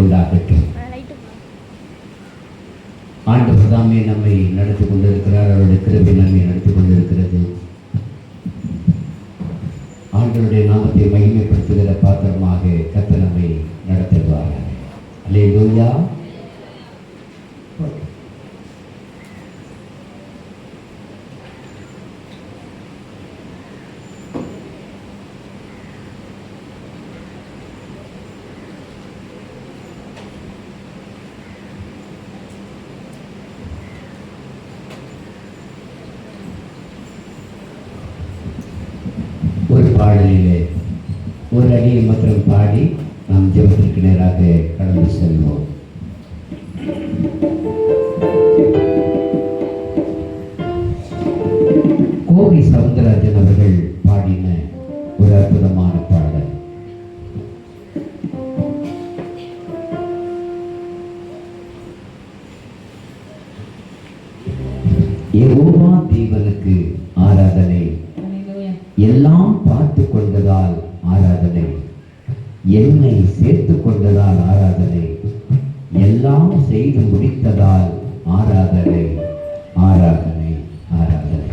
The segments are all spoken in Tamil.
உண்டாகட்டும். ஆண்டவர் தாமே நம்மை நடத்தி கொண்டிருக்கிறார். அவருடைய கிருபை நம்மை நடத்தி கொண்டிருக்கிறது. ஆண்டவருடைய நாமத்தை மகிமைப்படுத்துகிற பாத்திரமாக கர்த்தர் நம்மை நடத்துவார்கள். அல்லேலூயா. ஒரு பாடலிலே ஒரு அடியை மாத்திரம் பாடி நாம் ஜெபத்திற்கு நேராக கடந்து செல்வோம். கோவி சவுந்தரராஜன் அவர்கள் பாடின ஒரு அற்புதமான பாடல். யெகோவா தேவனுக்கு ஆராதனை, எல்லாம் பார்த்து கொண்டதால் ஆராதனை, என்னை சேர்த்து கொண்டதால் ஆராதனை, எல்லாம் செய்து முடித்ததால் ஆராதனை, ஆராதனை, ஆராதனை.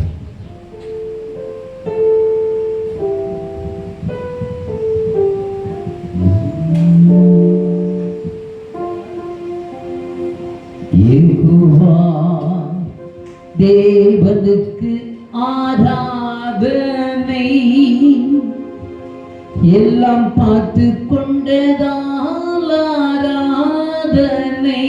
யெகோவா தேவனுக்கு ஆராதனை, எல்லாம் பார்த்து கொண்டதால் ஆராதனை,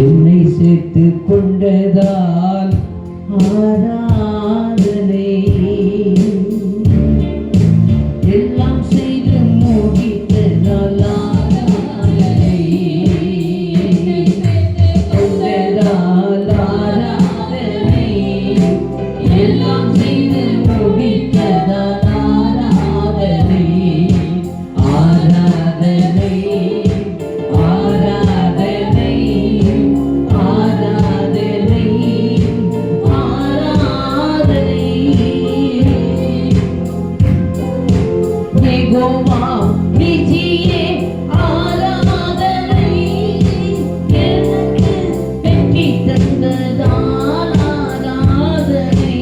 என்னை சேர்த்து கொண்டதால் ஆராதனை, எல்லாம் செய்து முடித்ததால் ஆராதனை, கொண்டதால் ஆராதனை, எல்லாம் செய்து முடித்ததால் ஆராதனை, ஆராதனை, ஆராதனை, ஆராதனை, ஆராதனை. யெகோவா நிஜியே ஆராதனை, எனக்கு வெற்றி தந்ததால் ஆராதனை,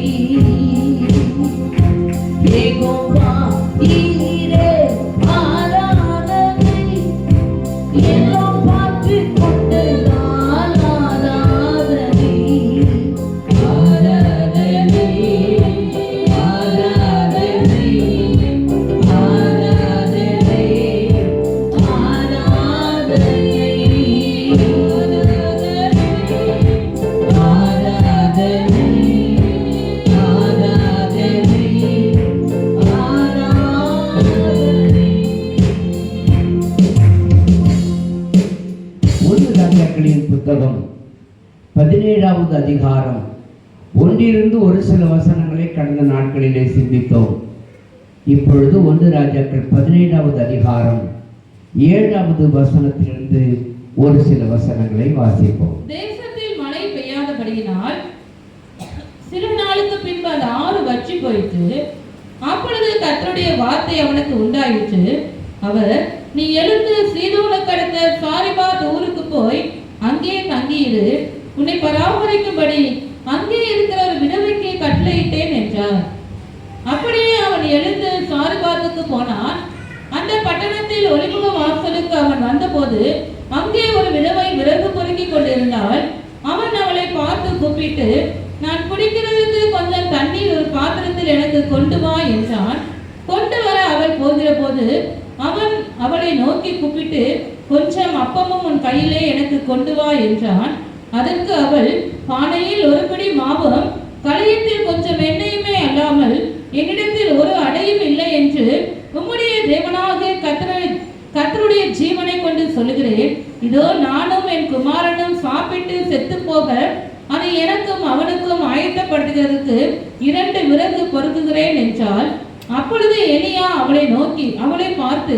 யெகோவா ஈரே ஆராதனை, எல்லாம் பார்த்து கொண்டதால் ஆராதனை, ஆராதனை, ஆராதனை, ஆராதனை, ராஜாக்களின் புத்தகம் 17வது அதிகாரம் 1 ஒரு சில வசனங்களை கடந்த நாட்களிலே சிந்தித்தோம். இப்பொழுது 1 ராஜாக்கள் 17வது அதிகாரம் 7வது வசனத்திலிருந்து ஒரு சில வசனங்களை வாசிப்போம். தேசத்தில் மழை பெய்யாதபடியினால் சில நாளுக்கு பின்பு அது ஆறு வற்றி போயிற்று. அப்பொழுது கர்த்தருடைய வார்த்தை அவனுக்கு உண்டாயிற்று. அவர், நீ எழுந்து சீதோனுக்கு அடுத்த சாரிபாத் ஊருக்கு போய் அங்கே தங்கியிரு, உன்னை பராமரிக்கும்படி அங்கே இருக்கிற ஒரு விதவைக்கு கட்டளையிட்டேன் என்றார். அப்படியே அவன் எழுந்து சாரிபாத்துக்கு போனான். அந்த பட்டணத்தில் ஒலிமுக வாசலுக்கு அவன் வந்தபோது அங்கே ஒரு விதவை விறகு பொறுக்கிக் கொண்டிருந்தாள். அவன் அவளை பார்த்து கூப்பிட்டு, நான் குடிக்கிறதுக்கு கொஞ்சம் தண்ணீர் ஒரு பாத்திரத்தில் எனக்கு கொண்டு வா என்றான். கொண்டு வர அவள் போகிற போது அவன் அவளை நோக்கி கூப்பிட்டு, கொஞ்சம் அப்பமும் உன் கையிலே எனக்கு கொண்டு வா என்றான். அதற்கு அவள், பானையில் ஒரு பிடி மாவும் களையத்தில் கொஞ்சம் எண்ணெயுமே அல்லாமல் என்னிடத்தில் ஒரு அடையும் இல்லை என்று உம்முடைய தேவனாகிய கர்த்தருடைய ஜீவனை கொண்டு சொல்லுகிறேன். இதோ நானும் என் குமாரனும் சாப்பிட்டு செத்து போக அதை எனக்கும் அவனுக்கும் ஆயத்தப்படுத்துகிறதுக்கு 2 விறகு பொறுக்குகிறேன் என்றால். அப்பொழுது எலியா அவளை நோக்கி அவளை பார்த்து,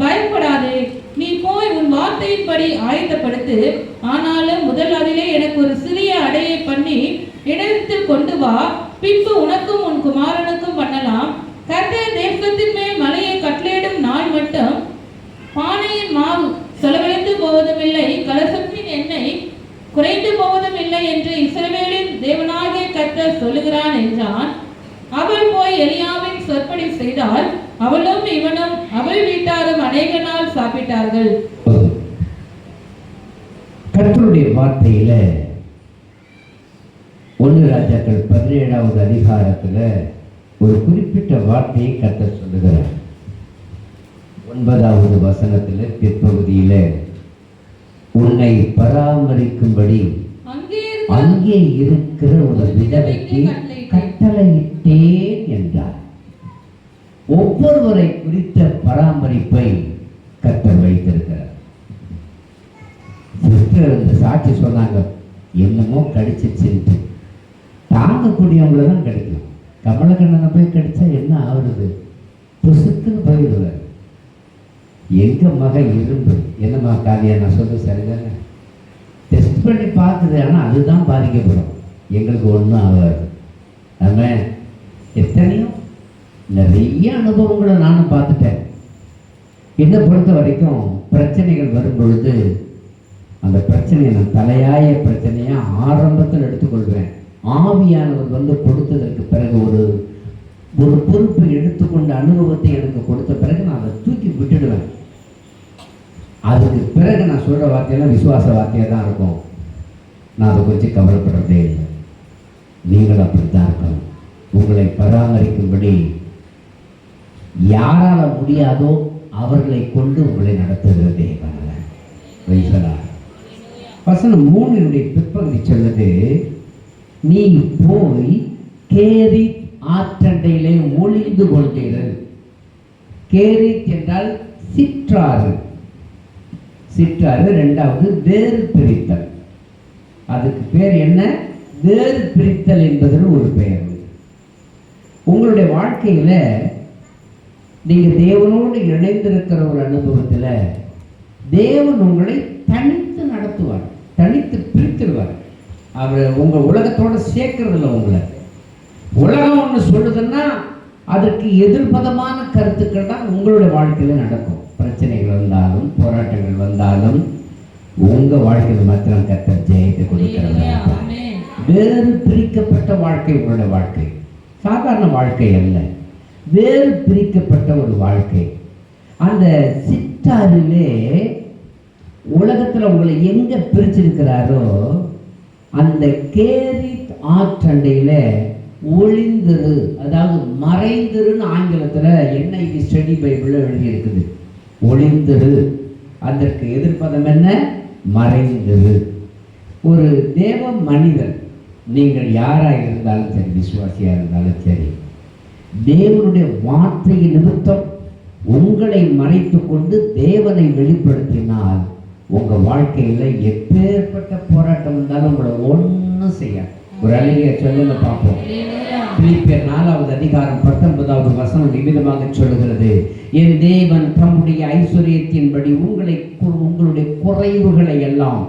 பயப்படாதே, நீ போய் உன் வார்த்தையின்படி ஆயத்தப்படுத்து. ஆனாலும் முதல் அதிலே எனக்கு ஒரு சிறிய அடையை பண்ணி இடத்தில் கொண்டு வா, பின்பு உனக்கும் உன் குமாரனுக்கும் பண்ணலாம். கர்த்தர் தேசத்தின் மேல் மலையை கட்டளையிடும் நாள் மட்டும் சொல்லுகிறான் என்றான். அவள் போய் எலியாவின் சொற்படி செய்தால் அவளும் இவனும் அவள் வீட்டாரும் அநேக நாள் சாப்பிட்டார்கள். கர்த்தருடைய வார்த்தையில 1 ராஜாக்கள் 17வது அதிகாரத்துல ஒரு குறிப்பிட்ட வார்த்தையை கர்த்தர் சொல்லுகிறார். 9வது வசனத்துல பிற்பகுதியில உன்னை பராமரிக்கும்படி அங்கே இருக்கிற ஒரு விதவைக்கு கட்டளையிட்டேன் என்றார். ஒவ்வொருவரை குறித்த பராமரிப்பை கர்த்தர் வைத்திருக்கிறார். இந்த சாட்சி சொன்னாங்க, என்னமோ கடிச்சிருச்சு, தாங்கக்கூடியவங்கள தான் கிடைக்கும். கமலக்கண்ணனை போய் கடிச்சா என்ன ஆகுறது, புசுக்குன்னு போயிடுவார். எங்க மகன் இரும்பு, என்னம்மா காவியா நான் சொல்ல சரிதானே, டெஸ்ட் பண்ணி பார்க்குது, ஆனால் அதுதான் பாதிக்கப்படும், எங்களுக்கு ஒன்றும் ஆகாது. நம்ம எத்தனையோ நிறைய அனுபவங்களை நானும் பார்த்துட்டேன். என்னை பொறுத்த வரைக்கும் பிரச்சனைகள் வரும் பொழுது அந்த பிரச்சனையை நான் தலையாய பிரச்சனையாக ஆரம்பத்தில் எடுத்துக்கொள்வேன். ஆவியானவர் வந்து கொடுத்ததற்கு பிறகு ஒரு பொறுப்பை எடுத்துக்கொண்ட அனுபவத்தை எனக்கு கொடுத்த பிறகு நான் அதை தூக்கி விட்டுடுவேன். அதுக்கு பிறகு நான் சொல்கிற வார்த்தையெல்லாம் விசுவாச வார்த்தையாக தான் இருக்கும். நான் அதை குறித்து கவலைப்படுறதே இல்லை. நீங்கள் அப்படித்தான் இருக்கணும். உங்களை பராமரிக்கும்படி யாரால் முடியாதோ அவர்களை கொண்டு உங்களை நடத்துகிறதே வைசலா. வசனம் 3 பிற்பகுதி சொல்லுது, நீ போய் கேரித் ஆற்றண்டையிலே ஒளிந்து கொண்டீர்கள். கேரித் என்றால் சிற்றாறு. சிற்றாறு. 2வது வேறு பிரித்தல். அதுக்கு பேர் என்ன? வேறு பிரித்தல் என்பது ஒரு பெயர். உங்களுடைய வாழ்க்கையில நீங்க தேவனோடு இணைந்திருக்கிற ஒரு அனுபவத்துல தேவன் உங்களை தனித்து நடத்துவார், தனித்து பிரித்துடுவார். அவர் உங்க உலகத்தோட சேர்க்கறதில்ல. உங்களை உலகம் ஒன்று சொல்லுதுன்னா அதற்கு எதிர்பதமான கருத்துக்கள் தான் உங்களுடைய வாழ்க்கையில நடக்கும். பிரச்சனைகள் வந்தாலும் போராட்டங்கள் வந்தாலும் உங்க வாழ்க்கையில் மாத்திரம் கர்த்தர் ஜெயத்தை கொடுக்கிறார். வேறு பிரிக்கப்பட்ட வாழ்க்கை உங்களுடைய வாழ்க்கை, சாதாரண வாழ்க்கை அல்ல, வேறு பிரிக்கப்பட்ட ஒரு வாழ்க்கை. அந்த சிற்றாறிலே உலகத்தில் உங்களை எங்க பிரிச்சிருக்கிறாரோ அந்த கேரித் ஆற்றண்டையில ஒளிந்திரு, அதாவது மறைந்திருன்னு ஆங்கிலத்தில் NIV ஸ்டடி பைபிளில் எழுதியிருக்குது. ஒளிந்திரு, அதற்கு எதிர்ப்பதம் என்ன? மறைந்திரு. ஒரு தேவ மனிதன், நீங்கள் யாராக இருந்தாலும் சரி, விசுவாசியாக இருந்தாலும் சரி, தேவனுடைய வார்த்தையை நிமித்தம் உங்களை மறைத்து கொண்டு தேவனை வெளிப்படுத்தினால் உங்க வாழ்க்கையில எப்பேற்பட்ட போராட்டம் இருந்தாலும் உங்களை ஒன்றும் செய்யாது. ஒரு அழகிய சொல்லுங்க பார்ப்போம். பிலிப்பியர் 4வது அதிகாரம் 19வது வசனம் விதமாக சொல்லுகிறது, என் தேவன் தம்முடைய ஐஸ்வர்யத்தின்படி உங்களுடைய குறைவுகளை எல்லாம்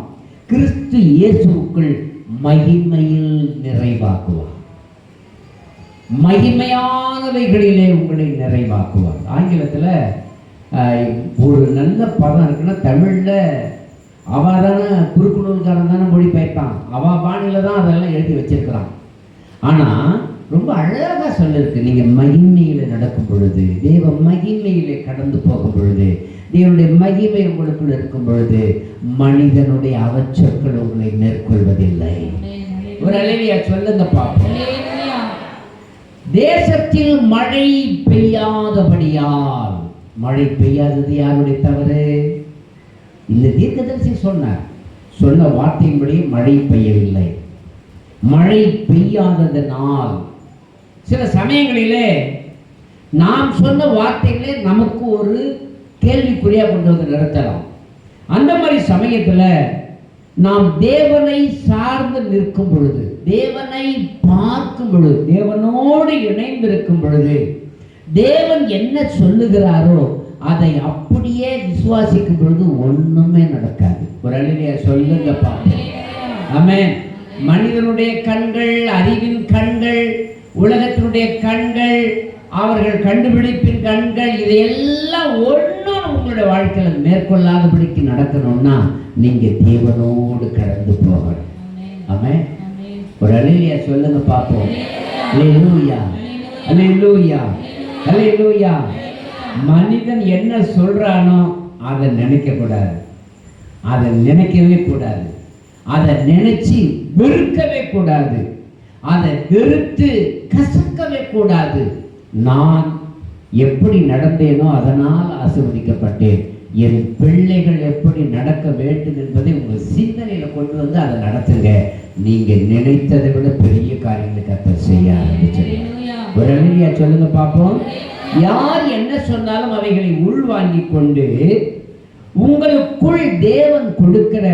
கிறிஸ்து இயேசுவுக்குள் மகிமையில் நிறைவாக்குவார். மகிமையானவைகளிலே உங்களை நிறைவாக்குவார். ஆங்கிலத்தில் ஒரு நல்ல பதம் இருக்குன்னா தமிழில் அவள் தானே குறுக்குநூல்காரன் தானே மொழிபெயர்த்தான், அவள் பாணியில் தான் அதெல்லாம் எழுதி வச்சிருக்கிறான். ஆனால் ரொம்ப அழகாக சொல்லிருக்கு, நீங்கள் மகிமையில் நடக்கும் பொழுது, தேவ மகிமையிலே கடந்து போகும் பொழுது, தேவனுடைய மகிமை உங்களுக்குள் இருக்கும் பொழுது மனிதனுடைய அவச்சொற்கள் உங்களை மேற்கொள்வதில்லை. ஒரு அழகியா சொல்லுங்க பார்ப்போம். தேசத்தில் மழை பெய்யாதபடியால், மழை பெய்யாதது யாருடைய தவறு? இந்த தீர்க்கதரிசி சொன்ன வார்த்தையின்படி மழை பெய்யவில்லை. மழை பெய்யாததனால் சில சமயங்களிலே நாம் சொன்ன வார்த்தைகளே நமக்கு ஒரு கேள்விக்குறியா கொண்டு வந்து நிறுத்தலாம். அந்த மாதிரி சமயத்துல நாம் தேவனை சார்ந்து நிற்கும் பொழுது, தேவனை பார்க்கும் பொழுது, தேவனோடு இணைந்திருக்கும் பொழுது, தேவன் என்ன சொல்லுகிறாரோ அதை அப்படியே விசுவாசிக்கும் பொழுது ஒண்ணுமே நடக்காது. ஒரு அழிலையா சொல்லுங்க பாப்போம். ஆமென். மனிதனுடைய கண்கள், அறிவின் கண்கள், உலகத்தினுடைய கண்கள், அவர்கள் கண்டுபிடிப்பின் கண்கள், இதையெல்லாம் ஒன்றும் உங்களுடைய வாழ்க்கையில மேற்கொள்ளாதபடிக்கு நடக்கணும்னா நீங்க தேவனோடு கடந்து போகணும். ஆமென். ஒரு அல்லேலூயா சொல்லுங்க பார்ப்போம். அல்லேலூயா, அல்லேலூயா, அல்லேலூயா. மனிதன் என்ன சொல்றானோ அதை நினைக்க கூடாது, அதை நினைக்கவே கூடாது, அதை நினைச்சு வெறுக்கவே கூடாது, அதை வெறுத்து கசக்கவே கூடாது. நான் எப்படி நடந்தேனோ அதனால் ஆசீர்வதிக்கப்பட்டேன். என் பிள்ளைகள் எப்படி நடக்க வேண்டும் என்பதை உங்கள் சிந்தனையில கொண்டு வந்து அதை நடத்துங்க. நீங்க நினைத்ததை விட பெரிய காரியங்களை கர்த்தர் செய்ய ஆரம்பிச்சிருங்க. ஒரு அல்லேலூயா சொல்லுங்க பார்ப்போம். யார் என்ன சொன்னாலும் அவைகளை உள்வாங்கி கொண்டு உங்களுக்குள் தேவன் கொடுக்கிற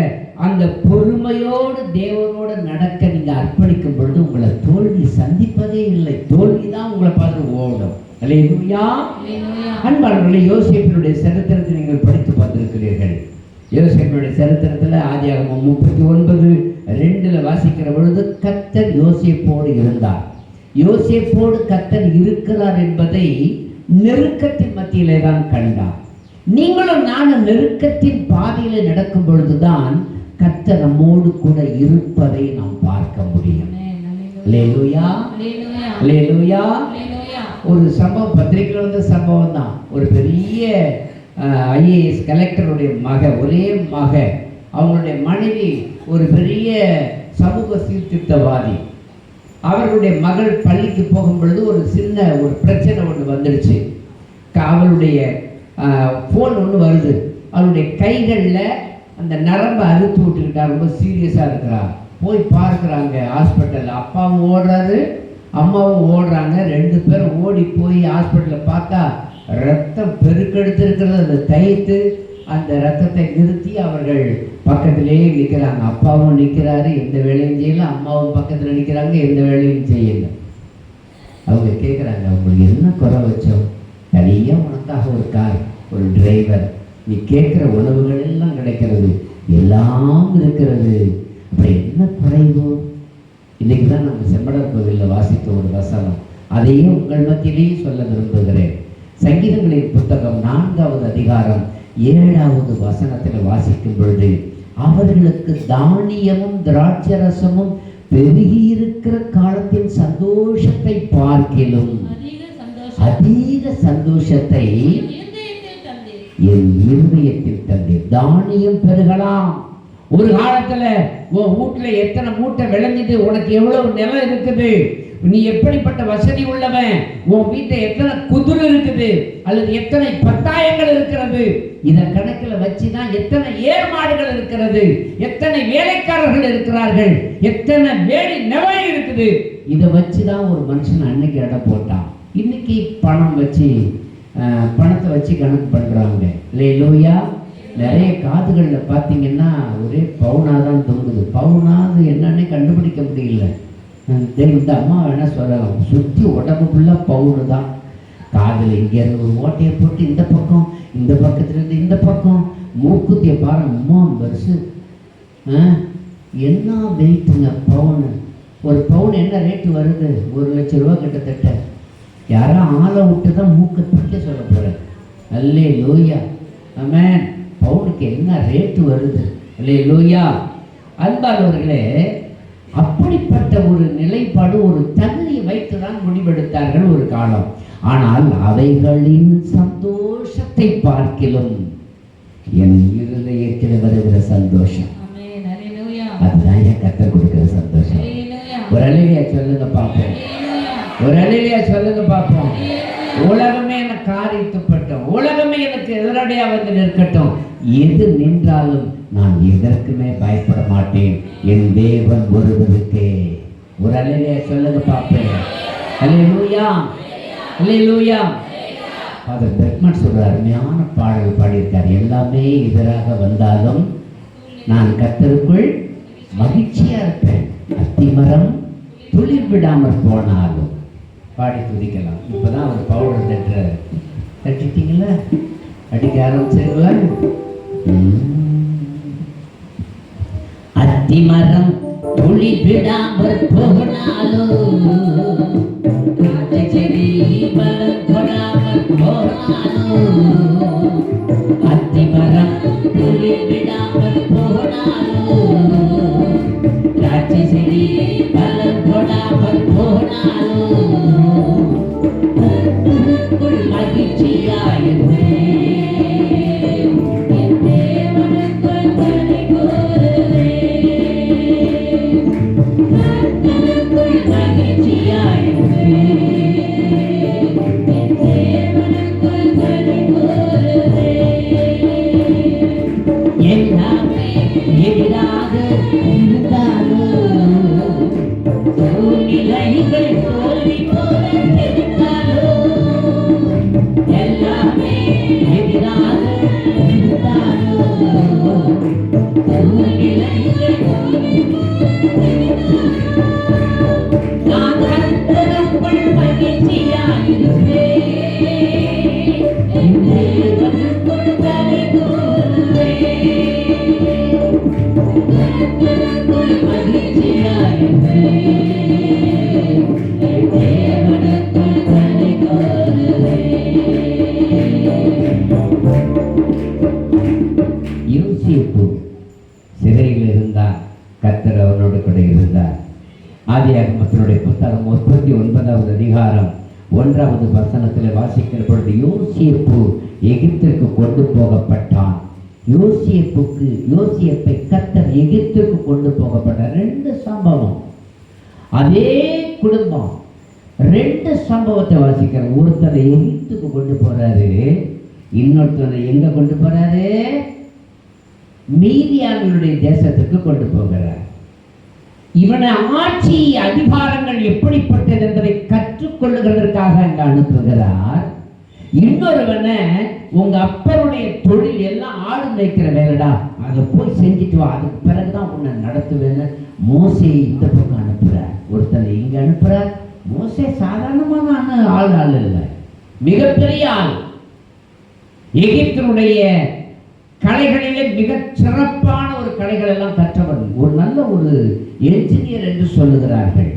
அந்த பொறுமையோடு தேவனோடு நடக்க நீங்க அர்ப்பணிக்கும் பொழுது உங்களை தோல்வி சந்திப்பதே இல்லை. தோல்விதான் உங்களை பார்த்து ஓடும். அல்லேலூயா. அன்பானவர்களே, யோசேப்பினுடைய சரித்திரத்தை நீங்கள் படித்து பார்த்திருக்கிறீர்கள். யோசேப்பினுடைய சரித்திரத்தில் ஆதியாகமம் 39:2 வாசிக்கிற பொழுது கர்த்தர் யோசேப்போடு இருந்தார். யோசேப்போடு கர்த்தர் இருக்கிறார் என்பதை நெருக்கத்தின் மத்தியிலே தான் கண்டார். நீங்களும் நானும் நெருக்கத்தின் பாதையிலே நடக்கும் பொழுதுதான் கர்த்தர் நம்மோடு கூட இருப்பதை நாம் பார்க்க முடியும். அல்லேலூயா, அல்லேலூயா. ஒரு சம்பவம் பத்திரிகையில் வந்த சம்பவம் தான். ஒரு பெரிய ஐஏஎஸ் கலெக்டருடைய ஒரே மக, அவங்களுடைய மனைவி ஒரு பெரிய சமூக சீர்திருத்தவாதி. அவர்களுடைய மகள் பள்ளிக்கு போகும் பொழுது ஒரு பிரச்சனை ஒன்று வந்துடுச்சு. அவளுடைய ஃபோன் ஒன்று வருது. அவளுடைய கைகளில் அந்த நரம்பை அறுத்து விட்டுக்கிட்டா, ரொம்ப சீரியஸாக இருக்கிறா. போய் பார்க்குறாங்க ஹாஸ்பிட்டலில். அப்பாவும் ஓடுறாரு, அம்மாவும் ஓடுறாங்க. 2 பேரும் ஓடி போய் ஹாஸ்பிட்டலில் பார்த்தா ரத்தம் பெருக்கெடுத்திருக்கிறது. அதை தைத்து அந்த ரத்தத்தை நிறுத்தி அவர்கள் பக்கத்திலேயே நிற்கிறாங்க. அப்பாவும் நிற்கிறாரு, எந்த வேலையும் செய்யல. அம்மாவும் பக்கத்தில் நிற்கிறாங்க, எந்த வேலையும் செய்யல. அவங்க கேட்குறாங்க, உங்களுக்கு என்ன குறை வச்சோம்? தனியாக உனக்காக ஒரு கார், ஒரு டிரைவர், நீ கேட்குற உணவுகள் எல்லாம் கிடைக்கிறது, எல்லாம் இருக்கிறது, அப்படி என்ன குறைவோ? இன்னைக்கு தான் நம்ம செம்மடர் கோவிலில் வாசித்த ஒரு வசனம், அதையே உங்கள் மத்தியிலேயே சொல்ல விரும்புகிறேன். சங்கீதங்களின் புத்தகம் 4வது அதிகாரம் 7வது வசனத்தில் வாசிக்கும் பொழுது, அவர்களுக்கு தானியமும் திராட்சரசமும் பெருகி இருக்கிற காலத்தின் சந்தோஷத்தை பார்க்கிலும் அதிக சந்தோஷத்தை என் இருதயத்தில் தந்தேன். தானியம் பெருகலாம். ஒரு காலத்துல உன் வீட்டுல எத்தனை மூட்டை விளைஞ்சிட்டு, உனக்கு எவ்வளவு நிலம் இருக்குது, நீ எப்படிப்பட்ட வசதி உள்ளவன், உன் வீட்டை எத்தனை குதிரை இருக்குது அல்லது எத்தனை பத்தாயங்கள் இருக்கிறது, இத கணக்கில் வச்சுதான் எத்தனை ஏர்மாடுகள் இருக்கிறது, எத்தனை வேலைக்காரர்கள் இருக்கிறார்கள், எத்தனை வேலி நிலை இருக்குது, இதை வச்சுதான் ஒரு மனுஷன் அன்னைக்கு இடம் போட்டான். இன்னைக்கு பணத்தை வச்சு கணக்கு பண்றாங்க. அல்லேலூயா. நிறைய காதுகளில் பார்த்தீங்கன்னா ஒரே பவுனாதான் தொங்குது. பவுனாது என்னன்னே கண்டுபிடிக்க முடியல. இந்த அம்மா வேணா சொல்லலாம், சுற்றி உடம்பு ஃபுல்லாக பவுனு தான். காதில் இங்கேருந்து ஒரு ஓட்டையை போட்டு இந்த பக்கம், இந்த பக்கத்துலேருந்து இந்த பக்கம், மூக்குத்தியை பாருங்க, 3 வருஷு. என்ன வெயிட்டுங்க பவுனு? ஒரு பவுன் என்ன ரேட்டு வருது? 1 லட்சம் ரூபா கிட்டத்தட்ட. யாரும் ஆளை விட்டு தான் மூக்கை பிடிக்க சொல்ல போகிறேன். அல்லேலூயா, ஆமென். பவுனுக்கு என்ன ரேட்டு வருது? அல்லேலூயா. அன்பானவர்களே, அப்படிப்பட்ட ஒரு நிலைப்பாடு, ஒரு தகுதியை வைத்துதான் முடிவெடுத்தார்கள் ஒரு காலம். ஆனால் அவைகளின் சந்தோஷத்தை பார்க்கிலும் என் இருதயத்தில் வருகிற சந்தோஷம், அதுதான் என் கர்த்தர் கொடுக்கிற சந்தோஷம். ஒரு அல்லேலூயா சொல்லுங்க பார்ப்போம். ஒரு அல்லேலூயா சொல்லுங்க பார்ப்போம். உலகமே எனக்கு காரியத்துப்பட்டோம், உலகமே எனக்கு எதிரடையா வந்து நிற்கட்டும், எது நின்றாலும் நான் எதற்குமே பயப்பட மாட்டேன். என் தேவன் ஒருவருக்கே. ஒரு அல்லேலூயா சொல்லுங்க பார்ப்பேன். அல்லேலூயா, அல்லேலூயா. ஃபாதர் பெர்க்மன் சொல்ற அருமையான பாடல் பாடியிருக்கார். எல்லாமே எதிராக வந்தாலும் நான் கர்த்தருக்குள் மகிழ்ச்சியா இருப்பேன், அத்திமரம் துளிர் விடாமற் போனாலும். பாடி துதிக்கலாம். இப்பதான் அவர் பவுடர் தட்டுறாரு. தட்டிட்டீங்களா? அடிக்க ஆரம்பிச்சிருங்களா? அத்திமரம் துளிர் விடாமற் போனாலும், செடி மலர் கொடாமற் போனாலும், அத்திமரம் துளிர் விடாமற் போனாலும், திராட்சை செடி மலர் கர்த்தர் அவனோடு கூட இருந்தார். ஆதியாகமத்தினுடைய புத்தகம் 39வது அதிகாரம் 1வது வசனத்தில் வாசிக்கிற பொழுது யோசேப்பு எகிப்திற்கு கொண்டு போகப்பட்டான். யோசேப்பை கர்த்தர் எகிப்திற்கு கொண்டு போகப்பட்டார். 2 சம்பவம், அதே குடும்பம், 2 சம்பவத்தை வாசிக்கிற. ஒருத்தரை எகிப்துக்கு கொண்டு போறாரு, இன்னொருத்தரை எங்க கொண்டு போறாரு? மீதியானுடைய தேசத்துக்கு கொண்டு போகிறார். இவனை ஆட்சி அதிகாரங்கள் எப்படிப்பட்டது என்பதை கற்றுக்கொள்ளுகிறதற்காக அங்க அனுப்புகிறார். இன்னொருவனை உங்க அப்பனுடைய தொழில் எல்லாம் ஆடு மேய்க்கிற வேலைடா, அதை போய் செஞ்சுட்டு வா, அதுக்கு பிறகுதான் உன்னை நடத்துவேன்னு மோசேயை இந்த பக்கம் அனுப்புறார். ஒருத்தனை இங்க அனுப்புறார். மோசே சாதாரணமான ஆள் இல்லை, மிகப்பெரிய ஆள். எகிப்தினுடைய கலைகளிலே மிக சிறப்பான ஒரு கலைகள் எல்லாம் கற்றவன், ஒரு நல்ல ஒரு என்ஜினியர் என்று சொல்லுகிறார்கள்.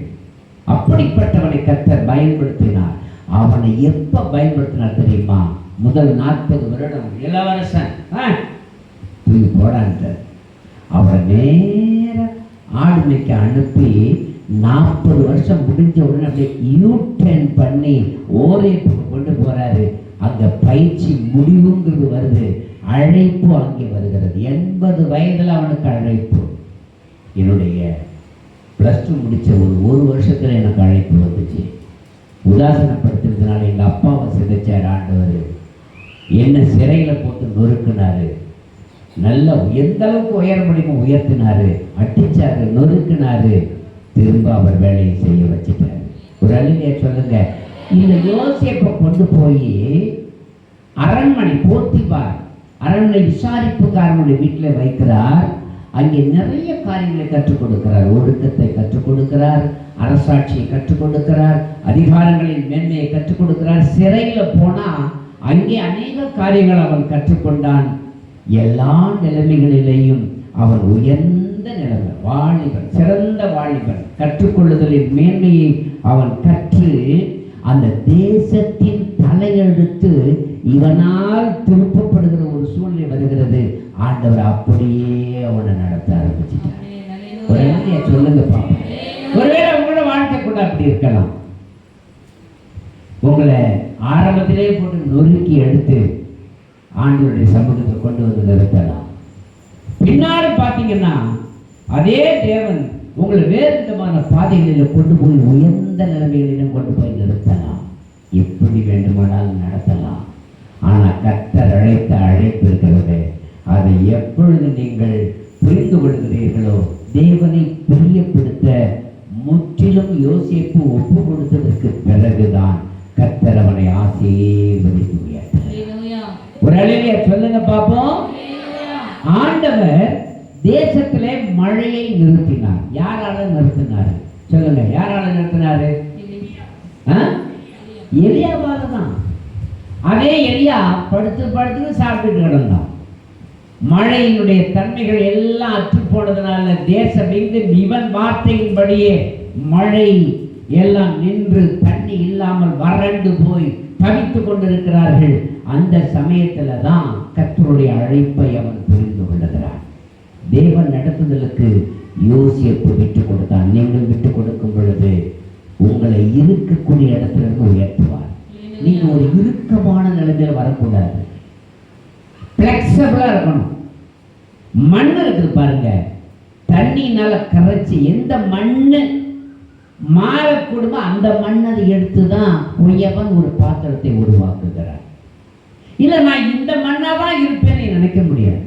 அப்படிப்பட்டவனை கர்த்தர் பயன்படுத்தினார். அவனை எப்ப பயன்படுத்தினார் தெரியுமா? முதல் 40 வருடம் இளவரசன் தூக்கி போடான்ட்டு அவனை நேர ஆடு மேய்க்க அனுப்பி 40 வருஷம் முடிஞ்ச உடனே அப்படியே யூ-டர்ன் பண்ணி ஓரேப்புக்கு கொண்டு போறாரு. அங்க பயிற்சி முடிவுங்கிறது வருது, அழைப்பு அங்கே வருகிறது. 80 வயதுல அவனுக்கு அழைப்பு. என்னுடைய +2 முடிச்ச ஒரு வருஷத்துல எனக்கு அழைப்பு வந்துச்சு. உதாசனப்படுத்துறதுனால எங்க அப்பாவை சிதைச்சார் ஆண்டவர். என்ன சிறையில போட்டு நொறுக்குனாரு. நல்ல எந்த அளவுக்கு உயர முடியுமோ உயர்த்தினாரு, அடிச்சாரு, நொறுக்குனாரு. திரும்ப அவர் வேலையை செய்ய வச்சுட்டாரு. ஒரு அழிலையை சொல்லுங்க. இந்த யோசேப்பை கொண்டு போய் அரண்மனை, போத்திபார் அரண்மனை விசாரிப்புக்காரனுடைய வீட்டில் வைக்கிறார். அங்கே நிறைய காரியங்களை கற்றுக் கொடுக்கிறார். ஒழுக்கத்தை கற்றுக் கொடுக்கிறார், அரசாட்சியை கற்றுக் கொடுக்கிறார், அதிகாரங்களின் மேன்மையை கற்றுக் கொடுக்கிறார். சிறையில் போனா அங்கே அநேக காரியங்கள் அவன் கற்றுக்கொண்டான். எல்லா நிலைமைகளிலேயும் அவன் உயர்ந்த நிலைமை, வாலிபன், சிறந்த வாலிபன். கற்றுக்கொள்ளுதலின் மேன்மையை அவன் கற்று அந்த தேசத்தின் தலையெழுத்து இவனால் திருப்பப்படுகிற ஒரு சூழ்நிலை வருகிறது. ஆண்டவர் அப்படியே அவனை நடத்த ஆரம்பிச்சுட்டார். ஒரு சொல்லுங்க பாப்பா. ஒருவேளை உங்களோட வாழ்க்கை கூட அப்படி இருக்கலாம். உங்களை ஆரம்பத்திலே போட்டு நொறுக்கி எடுத்து ஆண்டவருடைய சமூகத்தை கொண்டு வந்து நிறுத்தலாம். பின்னாடி பார்த்தீங்கன்னா அதே தேவன் உங்களை வேறு விதமான பாதைகளில் கொண்டு போய் உயர்ந்த நிலைமைகளிலும் கொண்டு போய் நிறுத்தலாம். எப்படி வேண்டுமானாலும் நடத்தலாம். ஆனால் கர்த்தர் அழைத்த அழைப்பு இருக்கிறது. அதை எப்பொழுது நீங்கள் புரிந்து கொள்கிறீர்களோ, தேவனை பிரியப்படுத்த முற்றிலும் யோசேப்பு ஒப்பு கொடுத்ததற்கு பிறகுதான் கர்த்தர் அவனை ஆசீர்வதித்து உயர்த்தினார். ஒரு அழிலையா சொல்லுங்க பாப்போம். ஆண்டவர் தேசத்திலே மழையை நிறுத்தினார். யாரால நிறுத்தினார் சொல்லுங்க? யாரால நிறுத்தினாரு? எலியாவால தான். அதே எலியா படுத்து படுத்து சாப்பிட்டு கிடந்தான். மழையினுடைய தன்மைகள் எல்லாம் அற்று போனதுனால தேசம் எங்கும் இவன் வார்த்தையின்படியே மழை எல்லாம் நின்று தண்ணி இல்லாமல் வறண்டு போய் தவித்துக் கொண்டிருக்கிறார்கள். அந்த சமயத்துல தான் கர்த்தருடைய அழைப்பை அவன் புரிந்து கொள்ளுகிறான். தேவன் நடத்துதலுக்கு யோசேப்பு விட்டு கொடுத்தான். நீங்கள் விட்டு கொடுக்கும் பொழுது உங்களை இருக்கக்கூடிய இடத்துல இருந்து உயர்த்துவார். நீங்க ஒரு இறுக்கமான நிலைமையில வரக்கூடாது, பிளெக்சிபிளா இருக்கணும். மண் இருக்குது பாருங்க, தண்ணினால கரைச்சி எந்த மண்ணு மாறக்கூடுமோ அந்த மண்ணை எடுத்துதான் பொய்யவன் ஒரு பாத்திரத்தை உருவாக்குகிறார். இல்ல நான் இந்த மண்ணாதான் இருப்பேன்னு நினைக்க முடியாது.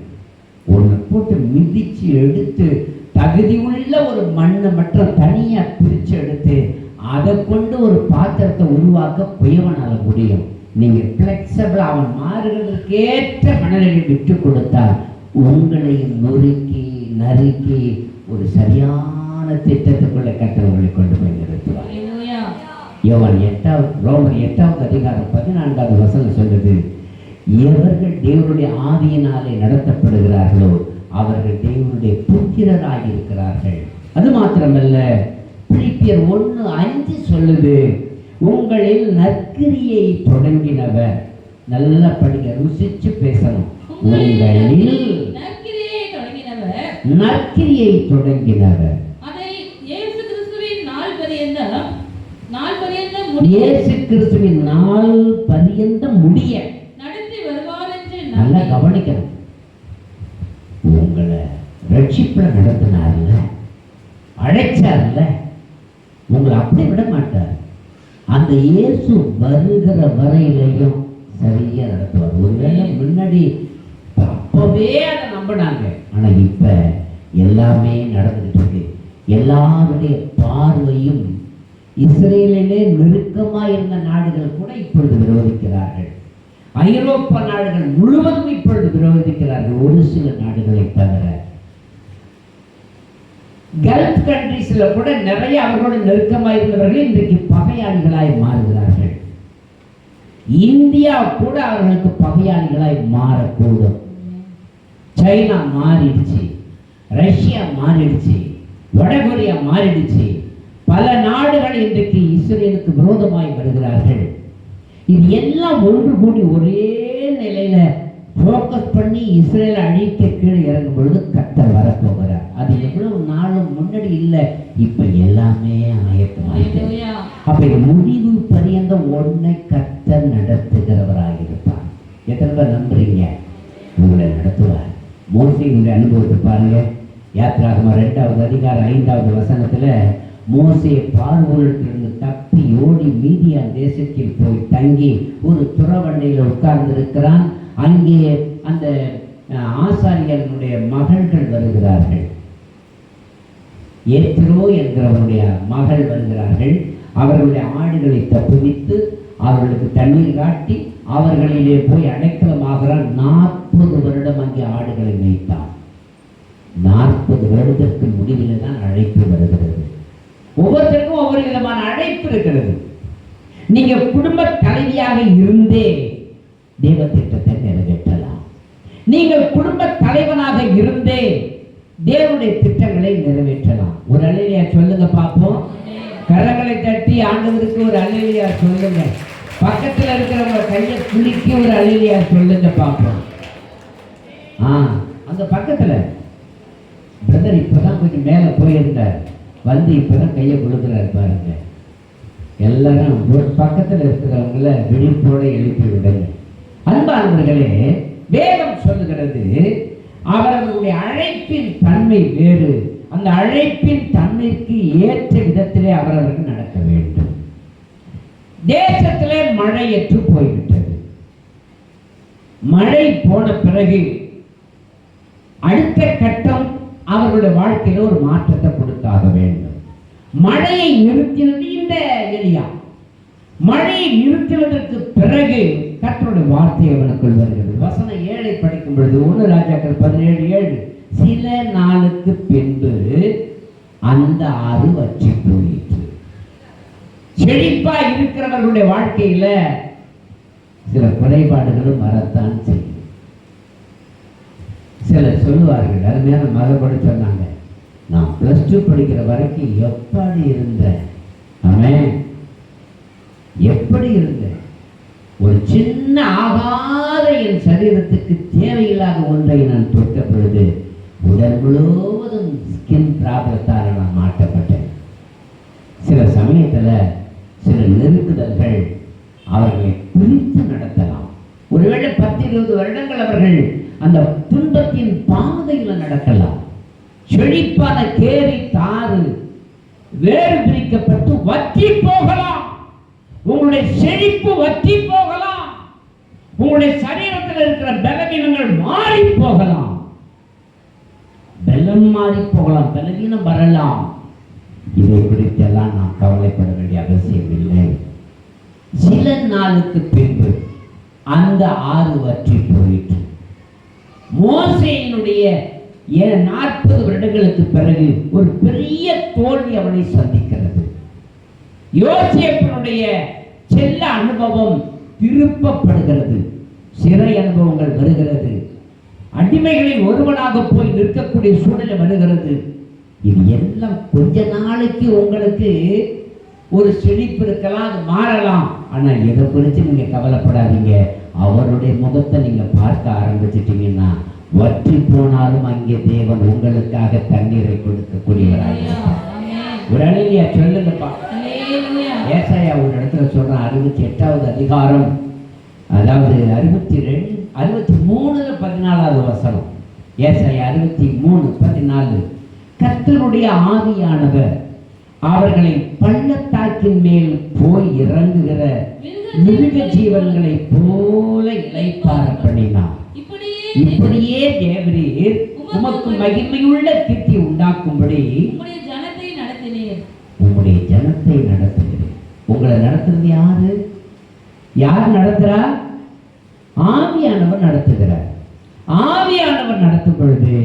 ஒன்று போட்டு மிதிச்சு எடுத்து தகுதி உள்ள ஒரு மண்ணை மட்டும் தனியா பிரிச்சு எடுத்து அதை கொண்டு ஒரு பாத்திரத்தை உருவாக்க பொய்யவனால முடியும். நீங்க பிளெக்சிபிள், அவன் மாறுகிறதுக்கேற்ற மனநிலை விட்டு கொடுத்தால் உங்களையும் நொறுக்கி நறுக்கி ஒரு சரியான திட்டத்துக்குள்ள கட்டளை கொண்டு போய் நிறுத்துவார். ரோமர் 8வது அதிகாரம் 14வது வசனம் சொல்லுது, எவர்கள் தேவனுடைய ஆவியினாலே நடத்தப்படுகிறார்களோ அவர்கள் தேவனுடைய புத்திரராகி இருக்கிறார்கள். அது மாத்திரமல்ல, பிலிப்பியர் 1:5 சொல்லுது, உங்களில் நற்கிரியை தொடங்கினவர். நல்லா படிக்க, ருசிச்சு பேசணும். உங்களில் நற்கிரியை தொடங்கினவர் நற்கிரியை தொடங்கினவர். அதை இயேசு கிறிஸ்துவின் நாள் பரியந்தம் முடிய நடத்தி வருவார் என்று நல்லா கவனிக்கணும். உங்களை ரட்சிப்புல நடத்தினார்ல, அழைச்சார்ல, உங்களை அப்படி விட மாட்டார். அந்த இயேசு வருகிற வரையிலையும் சரியா நடத்துவார். ஒருவேளை முன்னாடி அப்பவே அதை நம்பினாங்க, ஆனா இப்ப எல்லாமே நடந்துட்டு இருக்கு. எல்லாருடைய பார்வையும் இஸ்ரேலிலே நெருக்கமாக இருந்த நாடுகள் கூட இப்பொழுது விரோதிக்கிறார்கள். ஐரோப்பா நாடுகள் முழுவதும் இப்பொழுது விரோதிக்கிறார்கள், ஒரு சில நாடுகளை தவிர. கல்ஃப் கண்ட்ரீஸ்ல கூட நிறைய அவர்களோட நெருக்கமாக இருந்தவர்கள் இன்றைக்கு பகையாளிகளாய் மாறுகிறார்கள். இந்தியா கூட அவர்களுக்கு பகையாளிகளாய் மாறக்கூடும். சைனா மாறிடுச்சு, ரஷ்யா மாறிடுச்சு, வடகொரியா மாறிடுச்சு. பல நாடுகள் இன்றைக்கு இஸ்ரேலுக்கு விரோதமாய் வருகிறார்கள். இது எல்லாம் ஒன்று கூடி ஒரே நிலையில ஃபோக்கஸ் பண்ணி இஸ்ரேலை அழிக்க கீழே இறங்கும் பொழுது கர்த்தர் வரப்போகிறார். அது எவ்வளவு நாளும் முன்னாடி இல்லை, இப்ப எல்லாமே ஆயத்தமாயிட்டு. அப்ப இது முடிவு பரியந்தம் ஒன்றை கர்த்தர் நடத்துகிறவராயிருப்பார். எத்தனை பேர் நம்புறீங்க? உங்களை நடத்துவார். மோசேயினுடைய அனுபவத்தை பாருங்க. யாத்திராகமம் 2வது அதிகாரம் 5வது வசனத்துல மோசே பார்வோனிடத்திலிருந்து தப்பி ஓடி மீதியான் தேசத்தில் போய் தங்கி ஒரு துறவண்டையில் உட்கார்ந்திருக்கிறான். அங்கே அந்த ஆசாரியனுடைய மகள்கள் வருகிறார்கள். ஏத்ரோ என்கிறவனுடைய மகள் வருகிறார்கள். அவர்களுடைய ஆடுகளை தப்புவித்து அவர்களுக்கு தண்ணீர் காட்டி அவர்களிலே போய் அடைக்கலமாகிறான். 40 வருடம் அங்கே ஆடுகளை மேய்த்தான். 40 வருடத்திற்கு முடிவில் தான் அழைப்பு வருகிறது. ஒவ்வொருத்தருக்கும் ஒவ்வொரு விதமான அழைப்பு இருக்கிறது. நீங்க குடும்ப தலைவியாக இருந்தே தேவ திட்டத்தை நிறைவேற்றலாம். நீங்கள் குடும்ப தலைவனாக இருந்தே தேவனுடைய திட்டங்களை நிறைவேற்றலாம். ஒரு அல்லேலூயா சொல்லுங்க பார்ப்போம். கரங்களை தட்டி ஆண்டவருக்கு ஒரு அல்லேலூயா சொல்லுங்க. பக்கத்தில் இருக்கிறவங்க கையை குலுக்கி ஒரு அல்லேலூயா சொல்லுங்க பார்ப்போம். அந்த பக்கத்துல பிரதர் இப்பதான் கொஞ்சம் மேல போயிருந்தார், வந்து இப்பதான் கையை கொடுக்குறாரு பாருங்க. எல்லாரும் ஒரு பக்கத்தில் இருக்கிறவங்கள விழிப்போட எழுப்பி விடுங்க. அன்பானவர்களே, வேதம் சொல்லுகிறது அவர்களுடைய அழைப்பின் தன்மை வேறு. அந்த அழைப்பின் தன்மைக்கு ஏற்ற விதத்திலே அவரவர்கள் நடக்க வேண்டும். தேசத்திலே மழையற்று போய்விட்டது. மழை போன பிறகு அடுத்த கட்டம் அவர்களுடைய வாழ்க்கையில ஒரு மாற்றத்தை கொடுத்தாக வேண்டும். மழையை நிறுத்தினது இந்த எலியா. மழையை நிறுத்தினதற்கு பிறகு கர்த்தருடைய வார்த்தை அவனுக்குள் வருகிறது. வசனம் 7 படிக்கும் பொழுது 1 ராஜாக்கள் 17:7 சில நாளுக்கு பின்பு அந்த ஆறு வற்றி போயிற்று. செழிப்பா இருக்கிறவர்களுடைய வாழ்க்கையில சில குறைபாடுகளும் வரத்தான் செய்யும். சிலர் சொல்லுவார்கள், அருமையான மறுபடி சொன்னாங்க, நான் +2 படிக்கிற வரைக்கும் எப்படி இருந்தேன், ஆமென், எப்படி இருந்தேன், ஒரு சின்ன ஆகாத என் சரீரத்துக்கு தேவையில்லாத ஒன்றை நான் தொட்ட பொழுது உடல் முழுவதும் ஸ்கின் ப்ராப்ளத்தால் நான் மாட்டப்பட்டேன். சில சமயத்துல சில நெருக்குதல்கள் அவர்களை பிரித்து நடத்தலாம். ஒருவேளை 10-20 வருடங்கள் அவர்கள் அந்த துன்பத்தின் பாதையில் நடக்கலாம். செழிப்பான கேரி தாறு வேறு பிரிக்கப்பட்டு வற்றி போகலாம். உங்களுடைய செழிப்பு வற்றி போகலாம். உங்களுடைய சரீரத்தில் இருக்கிற பலவீனங்கள் மாறி போகலாம். பலம் மாறி போகலாம், பலவீனம் வரலாம். இதை குறித்தெல்லாம் நாம் கவலைப்பட வேண்டிய அவசியம் இல்லை. சில நாளுக்கு பின்பு அந்த ஆறு வற்றி போயிற்று. மோசேயினுடைய 40 வருடங்களுக்கு பிறகு ஒரு பெரிய தோல்வி அவனை சந்திக்கிறது. யோசேப்பினுடைய செல்ல அனுபவம் திருப்பப்படுகிறது. சிறை அனுபவங்கள் வருகிறது. அடிமைகளில் ஒருவனாக போய் நிற்கக்கூடிய சூழ்நிலை வருகிறது. இது எல்லாம் கொஞ்ச நாளைக்கு உங்களுக்கு ஒரு செழிப்பு இருக்கலாம், அது மாறலாம். ஆனால் எதை குறித்து நீங்க கவலைப்படாதீங்க. அவருடைய முகத்தை நீங்க பார்க்க ஆரம்பிச்சிட்டீங்கன்னா வற்றி போனாலும் அங்கே தேவன் உங்களுக்காக தண்ணீரை கொடுக்கக்கூடியவராக இருப்பார். ஒரு அழகியா சொல்லுங்கப்பா. ஏசாயா ஒரு இடத்துல சொல்றான், 68வது அதிகாரம், அதாவது 63 14வது வசனம். ஏசாயா 63:14. கர்த்தருடைய ஆவியானவர் அவர்களை பள்ளத்தாக்கின் மேல் போய் இறங்குகிற மிருக ஜீவன்களை போல இளைப்பாற பண்ணினார். இப்படியே தேவரீர் உமக்கு மகிமையுள்ள கீர்த்தி உண்டாக்கும்படி உங்களுடைய ஜனத்தை நடத்துகிறேன். உங்களை நடத்துறது யாரு? யார் நடத்துறா? ஆவியானவர் நடத்துகிறார். ஆவியானவர் நடத்தும் பொழுது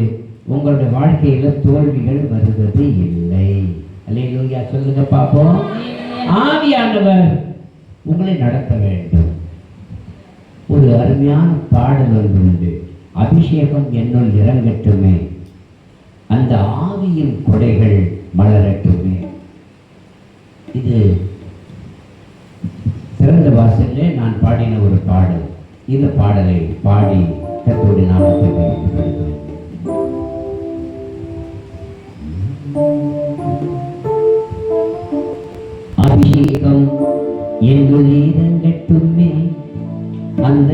உங்களுடைய வாழ்க்கையில தோல்விகள் வருவது இல்லை. அல்லேலூயா சொல்லுங்க பாப்போம். ஆவியானவர் உங்களை நடத்த வேண்டும். ஒரு அருமையான பாடல் உண்டு, அபிஷேகம் என்னுள் இறங்கட்டுமே, அந்த ஆவியின் கொடைகள் மலரட்டுமே. இது திறந்த வாசல்ல நான் பாடின ஒரு பாடல். இந்த பாடலை பாடி கர்த்தருடைய நாமத்தை மகிமைப்படுத்துகிறேன். அபிஷேகம் என்னுள் இறங்கட்டுமே, அந்த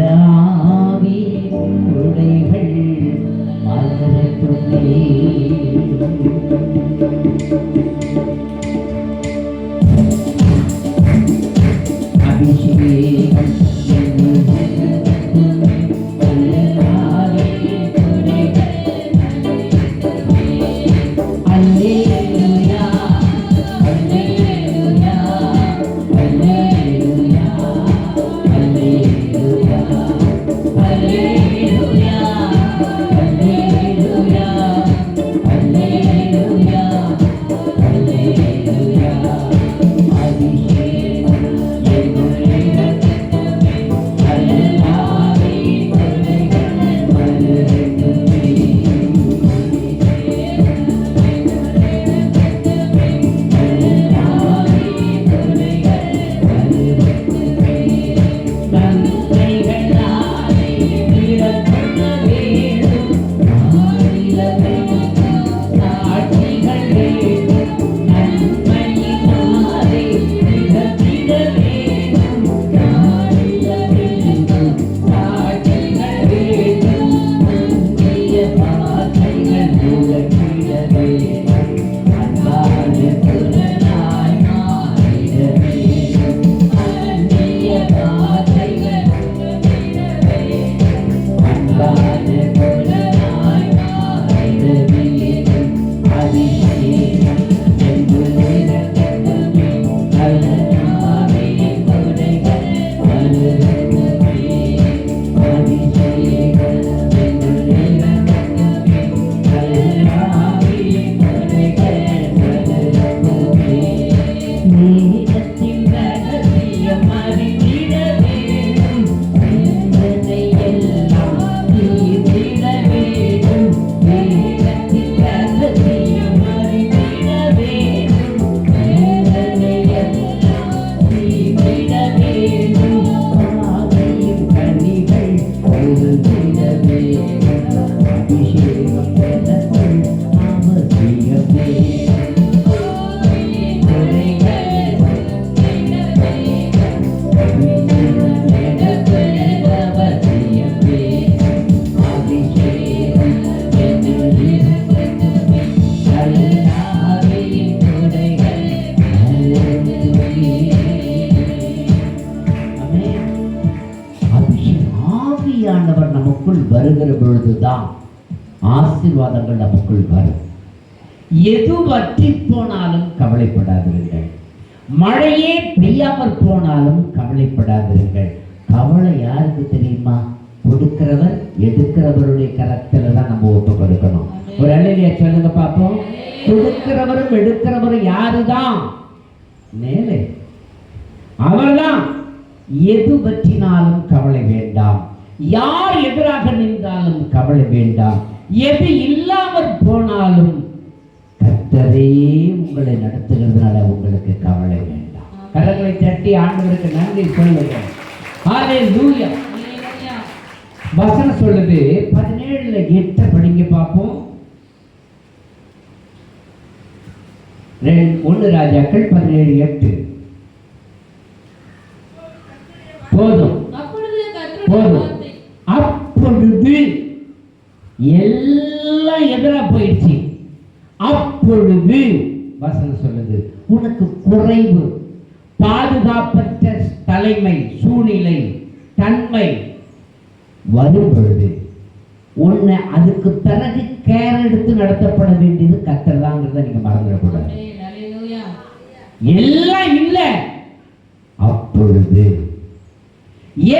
ஆவியின் கொடைகள் மலரட்டுமே. அபிஷேகம் வருகிற பொழுதுதான் ஆசீர்வாதங்கள் நமக்குள் வரும். எது வற்றி போனாலும் கவலைப்படாதிருங்கள். மழையே பெய்யாமல் போனாலும் கவலைப்படாதிருங்கள். கவலை யாருக்கு தெரியுமா? கொடுக்கிறவர் எடுக்கிறவருடைய கரத்துல தான் நம்ம ஒப்பு கொடுக்கணும். ஒரு அலையில சொல்லுங்க பாப்போம். கொடுக்கிறவரும் எடுக்கிறவரும் யாருதான்? மேலே அவர்தான். எது பற்றினாலும் கவலை வேண்டாம். யார் எதிராக நின்றாலும் கவலை வேண்டாம். எது இல்லாமல் போனாலும் கர்த்தரே உங்களை நடத்துகிறதுனால உங்களுக்கு கவலை வேண்டாம். கரங்களை தட்டி ஆண்டவருக்கு நன்றி சொல்லுங்கள். ஹல்லேலூயா. வசனம் சொல்லுது 17:8 படிங்க பார்ப்போம். 1 ராஜாக்கள் 17:8. போதும் போதும். அப்பொழுது எல்லாம் எதிரா போயிடுச்சு. அப்பொழுது வசனம் சொல்லுது உனக்கு குறைவு, பாதுகாப்பற்ற தலைமை, சூழ்நிலை, தன்மை வரும் பொழுது உன்னை அதுக்கு பிறகு கேர் எடுத்து நடத்தப்பட வேண்டியது கர்த்தர் தாங்கிறத நீங்க மறந்துடக்கூடாது. எல்லாம் இல்லை, அப்பொழுது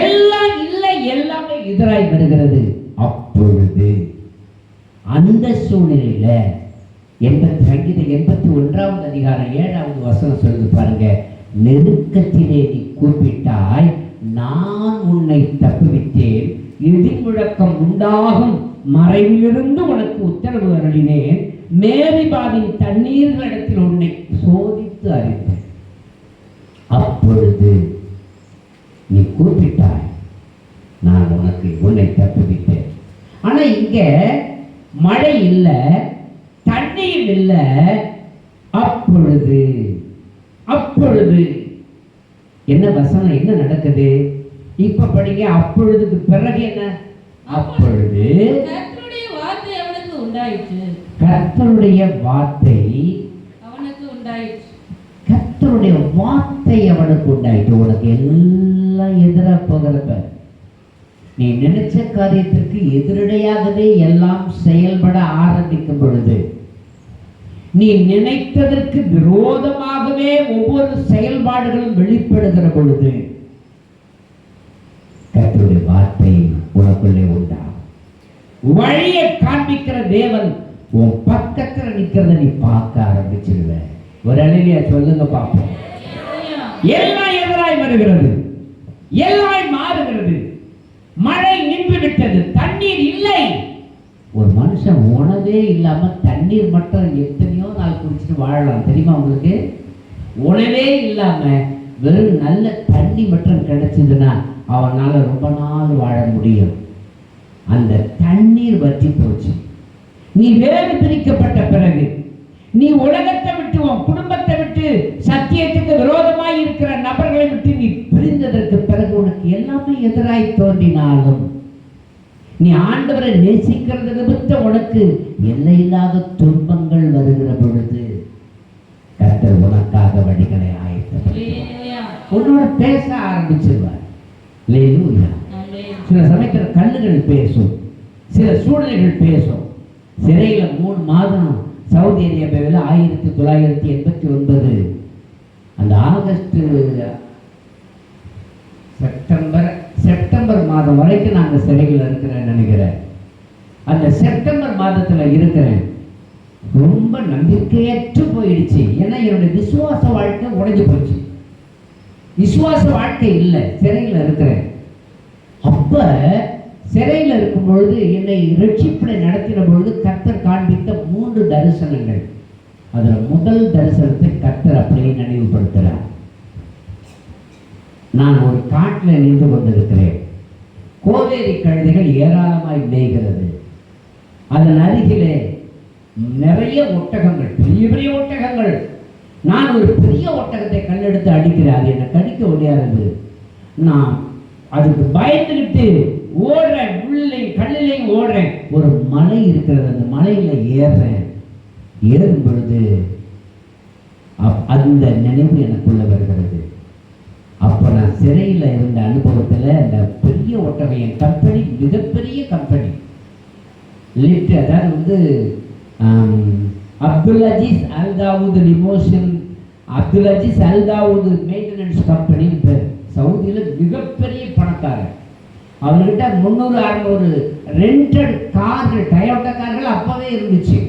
எல்லாம் இல்லை, எல்லாமே எதிராய் வருகிறது. அப்பொழுது அந்த சூழ்நிலையில சங்கீதம் 81 அதிகாரம் 7வது வசனம் சொல்லுது பாருங்க. நெருக்கத்திலே நீ கூப்பிட்டாய், நான் உன்னை தப்புவித்தேன். இடி முழக்கம் உண்டாகும் மறைவிலிருந்து உனக்கு உத்தரவு அருளினேன். மேரிபாவின் தண்ணீர்களிடத்தில் உன்னை சோதித்து அறிந்தேன். அப்பொழுது நீ கூப்பிட்டாய், நான் உன்னை தப்புவித்தேன். ஆனா இங்க மழை இல்லை, தண்ணீர் இல்லை. அப்பொழுது அப்பொழுது என்ன வசனம், என்ன நடக்குது இப்ப படிங்க. அப்பொழுதுக்கு பிறகு என்ன? அப்பொழுது கர்த்தருடைய வார்த்தை அவனுக்கு உண்டாயிற்று. கர்த்தருடைய வார்த்தை அவனுக்கு உண்டாயிற்று. கர்த்தருடைய வார்த்தை அவனுக்கு உண்டாயிற்று. உனக்கு எல்லாம் எதிராக போகிறப்ப நீ நினைச்ச காரியத்திற்கு எதிரடையாகவே எல்லாம் செயல்பட ஆரம்பிக்கும் பொழுது, நீ நினைத்ததற்கு விரோதமாகவே ஒவ்வொரு செயல்பாடுகளும் வெளிப்படுகிற பொழுது, கர்த்தருடைய வார்த்தை உனக்குள்ளே உண்டா. வழியை காண்பிக்கிற தேவன் உன் பக்கத்துல நிக்கிறத நீ பார்க்க ஆரம்பிச்சிருவ. ஒரு அழகிய சொல்லுங்க பார்ப்போம். எல்லாம் எதிராய் வருகிறது, எல்லாம் மாறுகிறது. மழை நின்று விட்டது, தண்ணீர் இல்லை. ஒரு மனுஷன் உணவே இல்லாம தண்ணீர் மட்டும் எத்தனையோ நாள் குடிச்சிட்டு வாழலாம், தெரியுமா உங்களுக்கு? உணவே இல்லாம வெறும் நல்ல தண்ணி மட்டும் கிடைச்சதுன்னா அவனால ரொம்ப நாள் வாழ முடியும். அந்த தண்ணீர் வற்றி போச்சு. நீ வேறு பிரிக்கப்பட்ட பிறகு, நீ உலகத்தை விட்டு, உன் குடும்பத்தை விட்டு, சத்தியத்துக்கு விரோதமாய் இருக்கிற நபர்களை விட்டு நீ பிரிந்ததற்கு பிறகு உனக்கு எல்லாமே எதிராய் தோன்றினாலும், நீ ஆண்டவரை நேசிக்கிறது நிமித்தம் உனக்கு எல்லையில்லாத துன்பங்கள் வருகிற பொழுது கர்த்தர் உனக்காக வழிகளை ஆயத்தப்படுத்துவார். உன்னோட பேச ஆரம்பிச்சிருவார். சில சமயத்தில் கல்லுகள் பேசும், சில சூழ்நிலைகள் பேசும். சிறையில 3 மாதம் சவுதி அரேபியாவில் 1989 அந்த ஆகஸ்ட் செப்டம்பர் மாதம் வரைக்கும் நாங்கள் சிறையில் இருக்கிறேன் நினைக்கிறேன். அந்த செப்டம்பர் மாதத்தில் இருக்கிறேன். ரொம்ப நம்பிக்கையற்று போயிடுச்சு. ஏன்னா என்னுடைய விசுவாச வாழ்க்கை உடைஞ்சு போச்சு. விசுவாச வாழ்க்கை இல்லை, சிறையில் இருக்கிறேன். அப்ப சிறையில் இருக்கும் பொழுது என்னை ரட்சிப்படை நடத்தின பொழுது கர்த்தர் காண்பித்த 3 தரிசனங்கள். அதுல முதல் தரிசனத்தை கர்த்தர் அப்படியே நினைவுபடுத்துகிறார். நான் ஒரு காட்டில் நின்று கொண்டிருக்கிறேன். கோவேரி கழுதைகள் ஏராளமாய் மேய்கிறது. அதன் அருகிலே நிறைய ஒட்டகங்கள், பெரிய பெரிய ஒட்டகங்கள். நான் ஒரு பெரிய ஒட்டகத்தை கல்லெடுத்து அடிக்கிறேன். அது என்னை கடிக்க முடியாது. நான் அதுக்கு பயந்துக்கிட்டு ஓடுறேன், உள்ளையும் கல்லிலையும் ஓடுறேன். ஒரு மலை இருக்கிறது, அந்த மலையில ஏறுறேன். ஏறும் பொழுது அந்த நினைவு எனக்குள்ள வருகிறது. அப்போ நான் சிறையில் இருந்த அனுபவத்தில் அந்த பெரிய ஒட்டகம், என் கம்பெனி மிகப்பெரிய கம்பெனி, லிஃப்ட், அதாவது அப்துல் அஜீஸ் அல்தாவூத் லிமோஷன், அப்துல் அஜீஸ் அல்தாவூத் மெயின்டெனன்ஸ் கம்பெனின்னு பேர். சவுதியில் மிகப்பெரிய பணக்காரர். அவர்கிட்ட 300-600 ரெண்டட் கார்கள், டயோட்டா கார்கள் அப்பவே இருந்துச்சு.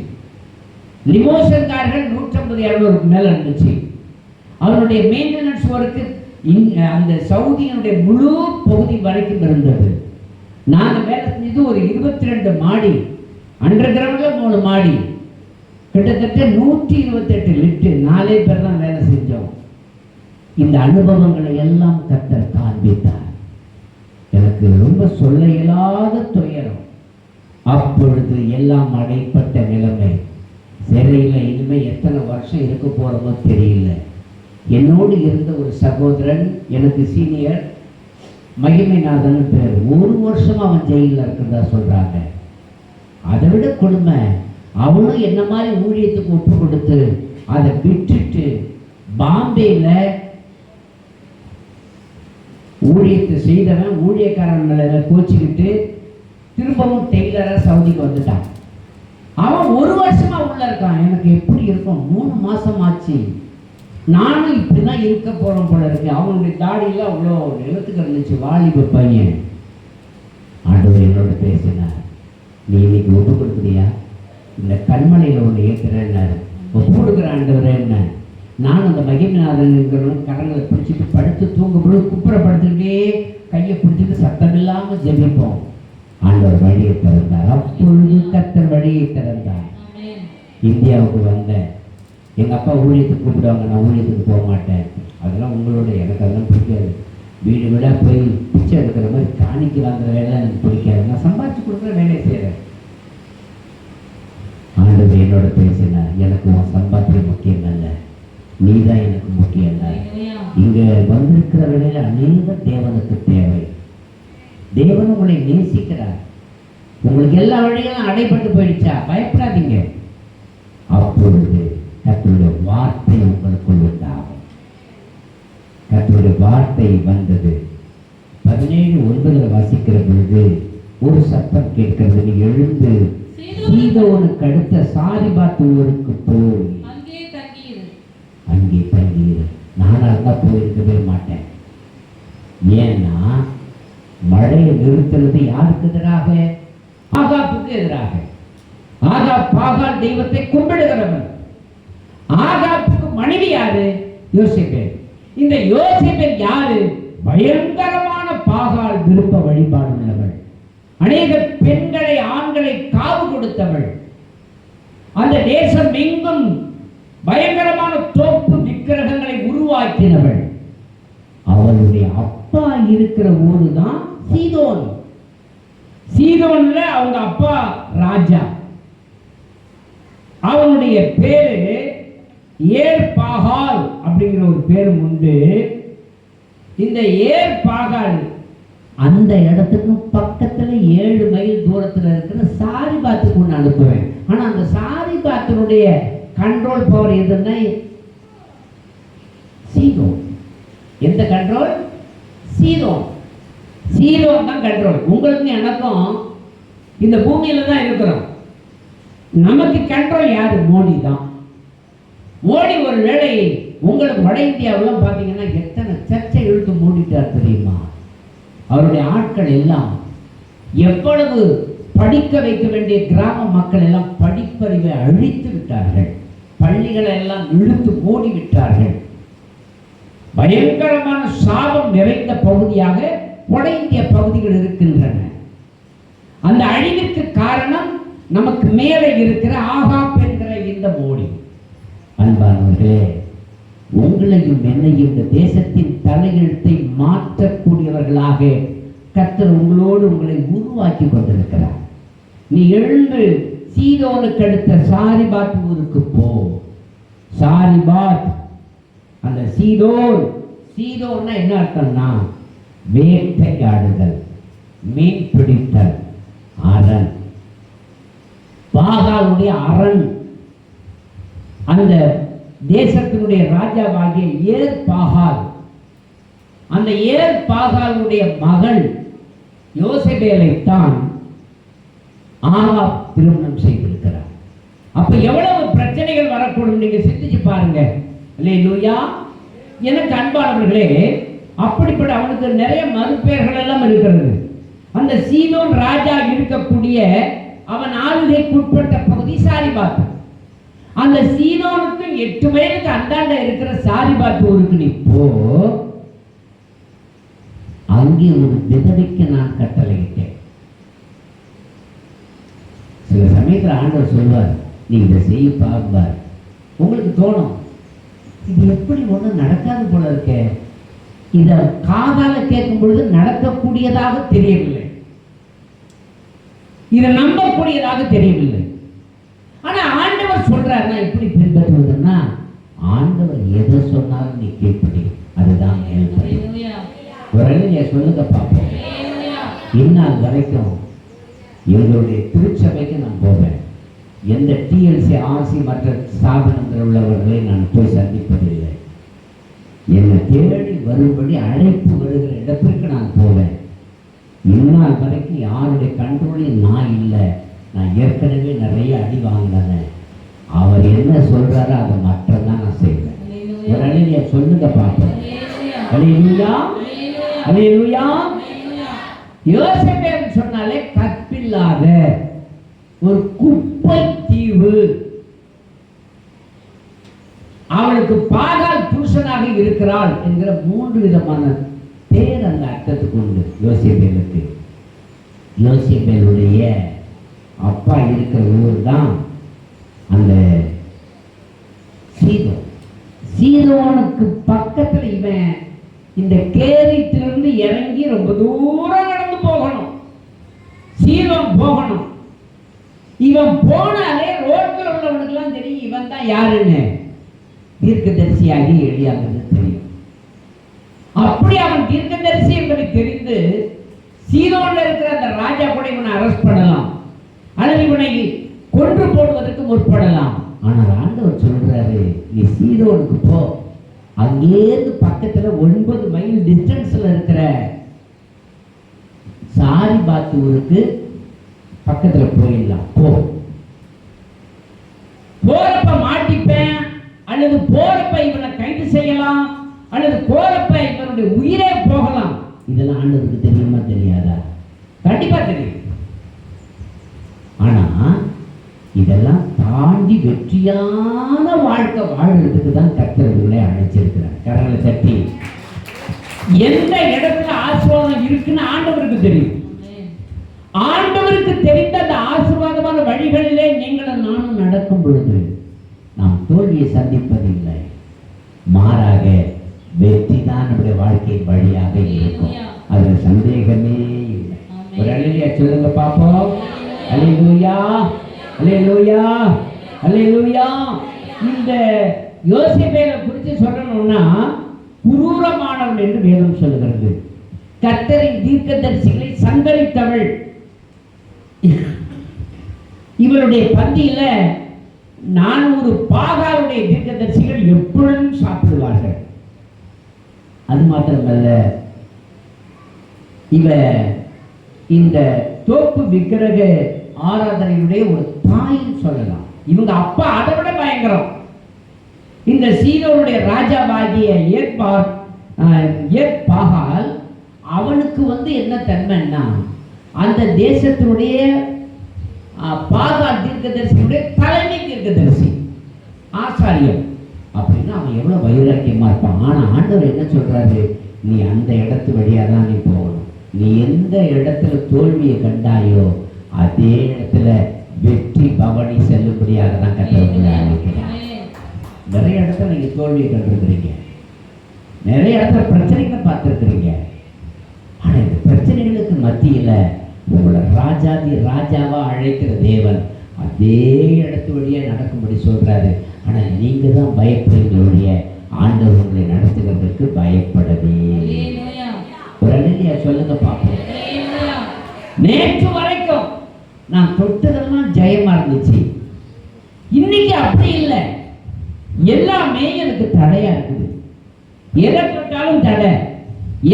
லிமோஷன் கார்கள் 150-200 மேல இருந்துச்சு. அவருடைய மெயின்டெனன்ஸ் ஒர்க்கு அந்த சவுதியினுடைய முழு பகுதி வரைக்கும் இருந்தது. நாங்கள் வேலை செஞ்சது ஒரு 22 மாடி, அண்டர் கிரவுண்ட்ல 3 மாடி, கிட்டத்தட்ட 128 லிஃப்ட். 4 பேர் தான் வேலை செஞ்சோம். இந்த அனுபவங்களை எல்லாம் கர்த்தர் காண்பித்தார். எனக்கு ரொம்ப சொல்ல இயலாத துயரம். அப்பொழுது எல்லாம் அடைப்பட்ட நிலைமை. சிறையில் இனிமேல் எத்தனை வருஷம் இருக்க போகிறோமோ தெரியல. என்னோடு இருந்த ஒரு சகோதரன், எனக்கு சீனியர், மகிமைநாதன் பேர், 1 வருஷமா அவன் ஜெயிலில் இருக்கிறதா சொல்றாங்க. அதை விட கொடுமை, அவனும் என்ன மாதிரி ஊழியத்துக்கு ஒப்பு கொடுத்து அதை விட்டுட்டு பாம்பேல ஊழியத்தை செய்தவன் ஊழியக்காரன் மேல கோச்சிக்கிட்டு திரும்பவும் டெய்லரா சவுதிக்கு வந்துட்டான். அவன் 1 வருஷமா உள்ள இருக்கான். எனக்கு எப்படி இருக்கும், 3 மாசம் ஆச்சு. நானும் இப்படிதான் இருக்க போறோம் போல இருக்கு. அவனுடைய தாடியெல்லாம் அவ்வளோ நிலத்துக்கு இருந்துச்சு, வாலிப பையன். ஆண்டவர் என்னோட பேசினார், நீ இன்னைக்கு ஒப்பு கொடுக்குறியா, இந்த கண்மலையில் ஒன்று ஏற்கிறேன்னாரு. ஒப்பு கொடுக்குற ஆண்டவரே என்ன. நான் அந்த மகிமைநாதன் கரங்களை பிடிச்சிட்டு படுத்து தூங்கும்போது குப்புறப்படுத்திக்கிட்டே கையை பிடிச்சிட்டு சத்தம் இல்லாமல் ஜெபிப்போம். ஆண்டவர் வழியை திறந்தார். அப்பொழுது கர்த்தர் வழியை திறந்தார். இந்தியாவுக்கு வந்தேன். எங்கள் அப்பா ஊழியத்துக்கு கூப்பிடுவாங்க, நான் ஊழியத்துக்கு போக மாட்டேன். அதெல்லாம் உங்களோட, எனக்கு அதெல்லாம் பிடிக்காது. வீடு வீடாக போய் பிச்சை எடுக்கிற மாதிரி காணிக்கிறாங்கிற வேலை எனக்கு பிடிக்காது. நான் சம்பாதிச்சு கொடுக்குற வேலையை செய்கிறேன். ஆண்டவர் என்னோட பேசினார், எனக்கு உன் சம்பாத்தியம் முக்கியம் அல்ல, நீ தான் எனக்கு முக்கியம் இல்லை. இங்கே வந்திருக்கிற வேலையில் அநேக தேவனுக்கு தேவை. தேவன் உங்களை நேசிக்கிறார். உங்களுக்கு எல்லா வழிகளும் அடைபட்டு போயிடுச்சா, பயப்படாதீங்க. அப்பொழுது கர்த்தருடைய வார்த்தை உங்களுக்குள் உண்டாகும். கர்த்தருடைய வார்த்தை வந்தது. 17:9 வாசிக்கிற பொழுது ஒரு சத்தம் கேட்கிறது, நீ எழுந்து சீதோனுக்கு அடுத்த சாரிபாத் ஊருக்கு போய் அங்கே தங்கியிரு. நானாக இருந்தால் போயிருக்கவே மாட்டேன். ஏன்னா மழையை நிறுத்துறது யாருக்கு எதிராக? ஆகாப்புக்கு எதிராக. ஆகாப் பாகால் தெய்வத்தை கும்பிடுகிறவன். ஆகாப்புக்கு மனைவி யாரு? யோசேபேல். இந்த யோசேபேல் யாரு? பயங்கரமான பாகால் விருப்ப வழிபாடு உள்ளவள். அநேக பெண்களை ஆண்களை காவு கொடுத்தவள். அந்த தேசம் எங்கும் பயங்கரமான தோப்பு விக்கிரகங்களை உருவாக்கினவள். அவளுடைய அப்பா இருக்கிற ஊரு தான் சீதோன். சீதோன்ல அவங்க அப்பா ராஜா. அவனுடைய பேரு ஏர்பாகால் அப்படிங்கிற ஒரு பேரும் உண்டு. இந்த ஏர்பாகால் அந்த இடத்துக்கு பக்கத்துல 7 மைல் தூரத்துல இருக்கிற சாரிபாத்துக்கு ஒன்று அனுப்புவேன். ஆனா அந்த சாரிபாத்தினுடைய கண்ட்ரோல் பவர் எதுன்னா சீதோன். எந்த கண்ட்ரோல்? சீதோன். சீதோன் தான் கண்ட்ரோல். உங்களுக்கு எனக்கும் இந்த பூமியில தான் இருக்கிறோம். நமக்கு கண்ட்ரோல் யாரு? மோடி தான். மோடி ஒரு வேளை உங்களுக்கு வட இந்தியாவில் பார்த்தீங்கன்னா எத்தனை சர்ச்சை இழுத்து மூடிட்டார் தெரியுமா? அவருடைய ஆட்கள் எல்லாம் எவ்வளவு படிக்க வைக்க வேண்டிய கிராம மக்கள் எல்லாம் படிப்பறிவை அழித்து விட்டார்கள். பள்ளிகளை எல்லாம் இழுத்து மூடி விட்டார்கள். பயங்கரமான சாபம் நிறைந்த பகுதியாக வட இந்திய பகுதிகள் இருக்கின்றன. அந்த அழிவிற்கு காரணம் நமக்கு மேலே இருக்கிற ஆகாப் என்கிற இந்த மோடி. அன்பானவர்களே, உங்களையும் என்னையும் இந்த தேசத்தின் தலையெழுத்தை மாற்றக்கூடியவர்களாக கர்த்தர் உங்களோடு உங்களை உருவாக்கி கொண்டிருக்கிறார். நீ எழுந்து சீதோனுக்கு அடுத்த சாரிபாத் ஊருக்கு போ. சாரிபாத், அந்த சீதோன். சீதோன்னா என்ன அர்த்தம்னா வேட்டையாடுதல், மீன் பிடித்தல், அரண். பாகாலுடைய அரண். அந்த தேசத்தினுடைய ராஜாவாகிய ஏர்பாகால், அந்த ஏர்பாகாலுடைய மகள் யோசேபேலைத்தான் ஆகாப் திருமணம் செய்திருக்கிறார். அப்ப எவ்வளவு பிரச்சனைகள் வரக்கூடும் நீங்க சிந்திச்சு பாருங்க. அல்லேலூயா. எனக்கு அன்பானவர்களே, அப்படிப்பட்ட அவனுக்கு நிறைய மறுபெயர்கள் எல்லாம் இருக்கிறது. அந்த சீதோன் ராஜா இருக்கக்கூடிய அவன் ஆளுகைக்குட்பட்ட பகுதி சாரிபாத். அந்த சீதோனுக்கு 8 மைலுக்கு அந்தாண்ட இருக்கிற சாரிபாத் ஊருக்கு நீ போ. அங்கே ஒரு விதவைக்கு நான் கட்டளையிட்டேன். சில சமயத்தில் ஆண்டவர் சொல்வார், நீ இதை செய்ய பார்ப்பார். உங்களுக்கு தோணும், இது எப்படி ஒன்றும் நடக்காது போல இருக்கே. இத காதால கேட்கும் பொழுது நடக்கக்கூடியதாக தெரியவில்லை, இதை நம்பக்கூடியதாக தெரியவில்லை. ஆனா ஆண்டவர் சொல்றாருன்னா எப்படி பின்பற்றுவதுன்னா, ஆண்டவர் எதை சொன்னாலும் நீ கீழ்ப்படி, அதுதான் மேல்படி. ஒரு சொல்லுங்க பார்ப்போம். இந்நாள் வரைக்கும் எங்களுடைய திருச்சபைக்கு நான் போவேன், எந்த டிஎல்சி ஆர்சி மற்ற ஸ்தாபனங்கள் உள்ளவர்களை நான் போய் சந்திப்பதில்லை. என்னை தேடி வரும்படி அழைப்பு வருகிற இடத்திற்கு நான் போவேன். இந்நாள் வரைக்கும் யாருடைய கண்ட்ரோலையும் நான் இல்லை. நான் ஏற்கனவே நிறைய அடி வாங்கினேன். அவர் என்ன சொல்றாரோ அதை மட்டும்தான் நான் செய்வேன். ஒரு அழிய சொல்லுங்க பார்ப்போம். அல்லேலூயா, அல்லேலூயா. யோசேப்பு சொன்னாலே கற்பில்லாத ஒரு குப்பை தீவு. அவளுக்கு பாகால் புருஷனாக இருக்கிறாள் என்கிற 3 விதமான பேர் அந்த அர்த்தத்துக்கு உண்டு யோசேப்பேலுக்கு. யோசேப்பேலுடைய அப்பா இருக்கிற ஊர் தான் அந்த சீதோன். சீதோனுக்கு பக்கத்துல இவன் இந்த கேரித்திலிருந்து இறங்கி ரொம்ப தூரம் நடந்து போகணும், சீதோன் போகணும். இவன் போனாலே ரோட்ல உள்ளவனுக்கு எல்லாம் தெரியும் இவன் தான் யாருன்னு, தீர்க்கதரிசியாகி எளியாகிறது தெரியும். அப்படி அவன் தீர்க்கதரிசி என்பதை தெரிந்து சீதோன்ல இருக்கிற அந்த ராஜா கூட இவனை அரெஸ்ட் பண்ணலாம் அல்லது இவனை கொன்று போடுவதற்கு முற்படலாம். ஆனால் ஆண்டவர் சொல்றாரு, நீ சீதோனுக்கு போ, அங்கேருந்து பக்கத்துல 9 மைல் டிஸ்டன்ஸ்ல இருக்கிற சாரிபாத் ஊருக்கு பக்கத்துல போயிடலாம். போ, போறப்ப மாட்டிப்பேன் அல்லது போறப்ப இவனை கைது செய்யலாம் அல்லது போறப்ப இவனுடைய உயிரே போகலாம். இதெல்லாம் ஆண்டவருக்கு தெரியுமா தெரியாதா? கண்டிப்பா தெரியும். ஆனா இதெல்லாம் தாண்டி வெற்றியான வாழ்க்கை வாழ்றதுக்கு தான் கர்த்தர்களை அழைச்சிருக்கிறார். கரங்களை தட்டி எந்த இடத்துல ஆசீர்வாதம் இருக்குன்னு ஆண்டவருக்கு தெரியும். ஆண்டவருக்கு தெரிந்த அந்த ஆசீர்வாதமான வழிகளிலே நீங்களும் நானும் நடக்கும் பொழுது நாம் தோல்வியை சந்திப்பதில்லை, மாறாக வெற்றி தான் நம்முடைய வாழ்க்கையின் வழியாக இருக்கும். அதுல சந்தேகமே இல்லை. ஒரு அல்லேலூயா சொல்லுங்க பாப்போம். அல்லேலூயா, அல்லேலூயா, அல்லேலூயா. இந்த யோசேப்பேலை குறித்து சொல்லணும்னா குரூரமானவள் என்று வேதம் சொல்லுகிறது. கர்த்தரின் தீர்க்கதரிசிகளை சங்கரித்தவள். இவருடைய பந்தியில 400 பாகாலுடைய தீர்க்கதரிசிகள் எப்பொழுதும் சாப்பிடுவார்கள். அது மாத்திரமல்ல, இவ இந்த தோப்பு விக்கிரக ஆராதனையுடைய ஒரு தாயின்னு சொல்லலாம். இவங்க அப்பா அதை விட பயங்கரம். இந்த சீதோனுடைய ராஜாவாகிய ஏற்பாகால் அவனுக்கு என்ன தன்மைன்னா, அந்த தேசத்தினுடைய பாகால் தீர்க்கதரிசியுடைய தலைமை தீர்க்கதரிசி ஆசாரியர். அப்படின்னா அவன் எவ்வளவு வைராக்கியமா இருப்பான். ஆனா ஆண்டவர் என்ன சொல்றாரு, நீ அந்த இடத்து வழியா தான் நீ போகணும். நீ எந்த இடத்துல தோல்வியை கண்டாயோ அதே இடத்துல வெற்றி பவனி செல்லும்படியாக தான் கர்த்தர் அழைக்கிறார். நிறைய இடத்துல நீங்க தோல்வியை கண்டிருக்கிறீங்க, நிறைய இடத்துல பிரச்சனைகளை பார்த்திருக்கிறீங்க. ஆனா இந்த பிரச்சனைகளுக்கு மத்தியில உங்களை ராஜாவா அழைக்கிற தேவன் அதே இடத்து வழியா நடக்கும்படி சொல்றாரு. ஆனா நீங்க தான் பயப்படுறீங்களுடைய ஆண்டவர் உங்களை நடத்துகிறதுக்கு பயப்படவே. ஒரு அல்லேலூயா சொல்லுங்க பாப்போம். நேற்று வரைக்கும் நான் தொட்டதெல்லாம் ஜெயமா இருந்துச்சு, இன்னைக்கு அப்படி இல்லை. எல்லாமே எனக்கு தடையா இருக்குது. எதை தொட்டாலும் தடை,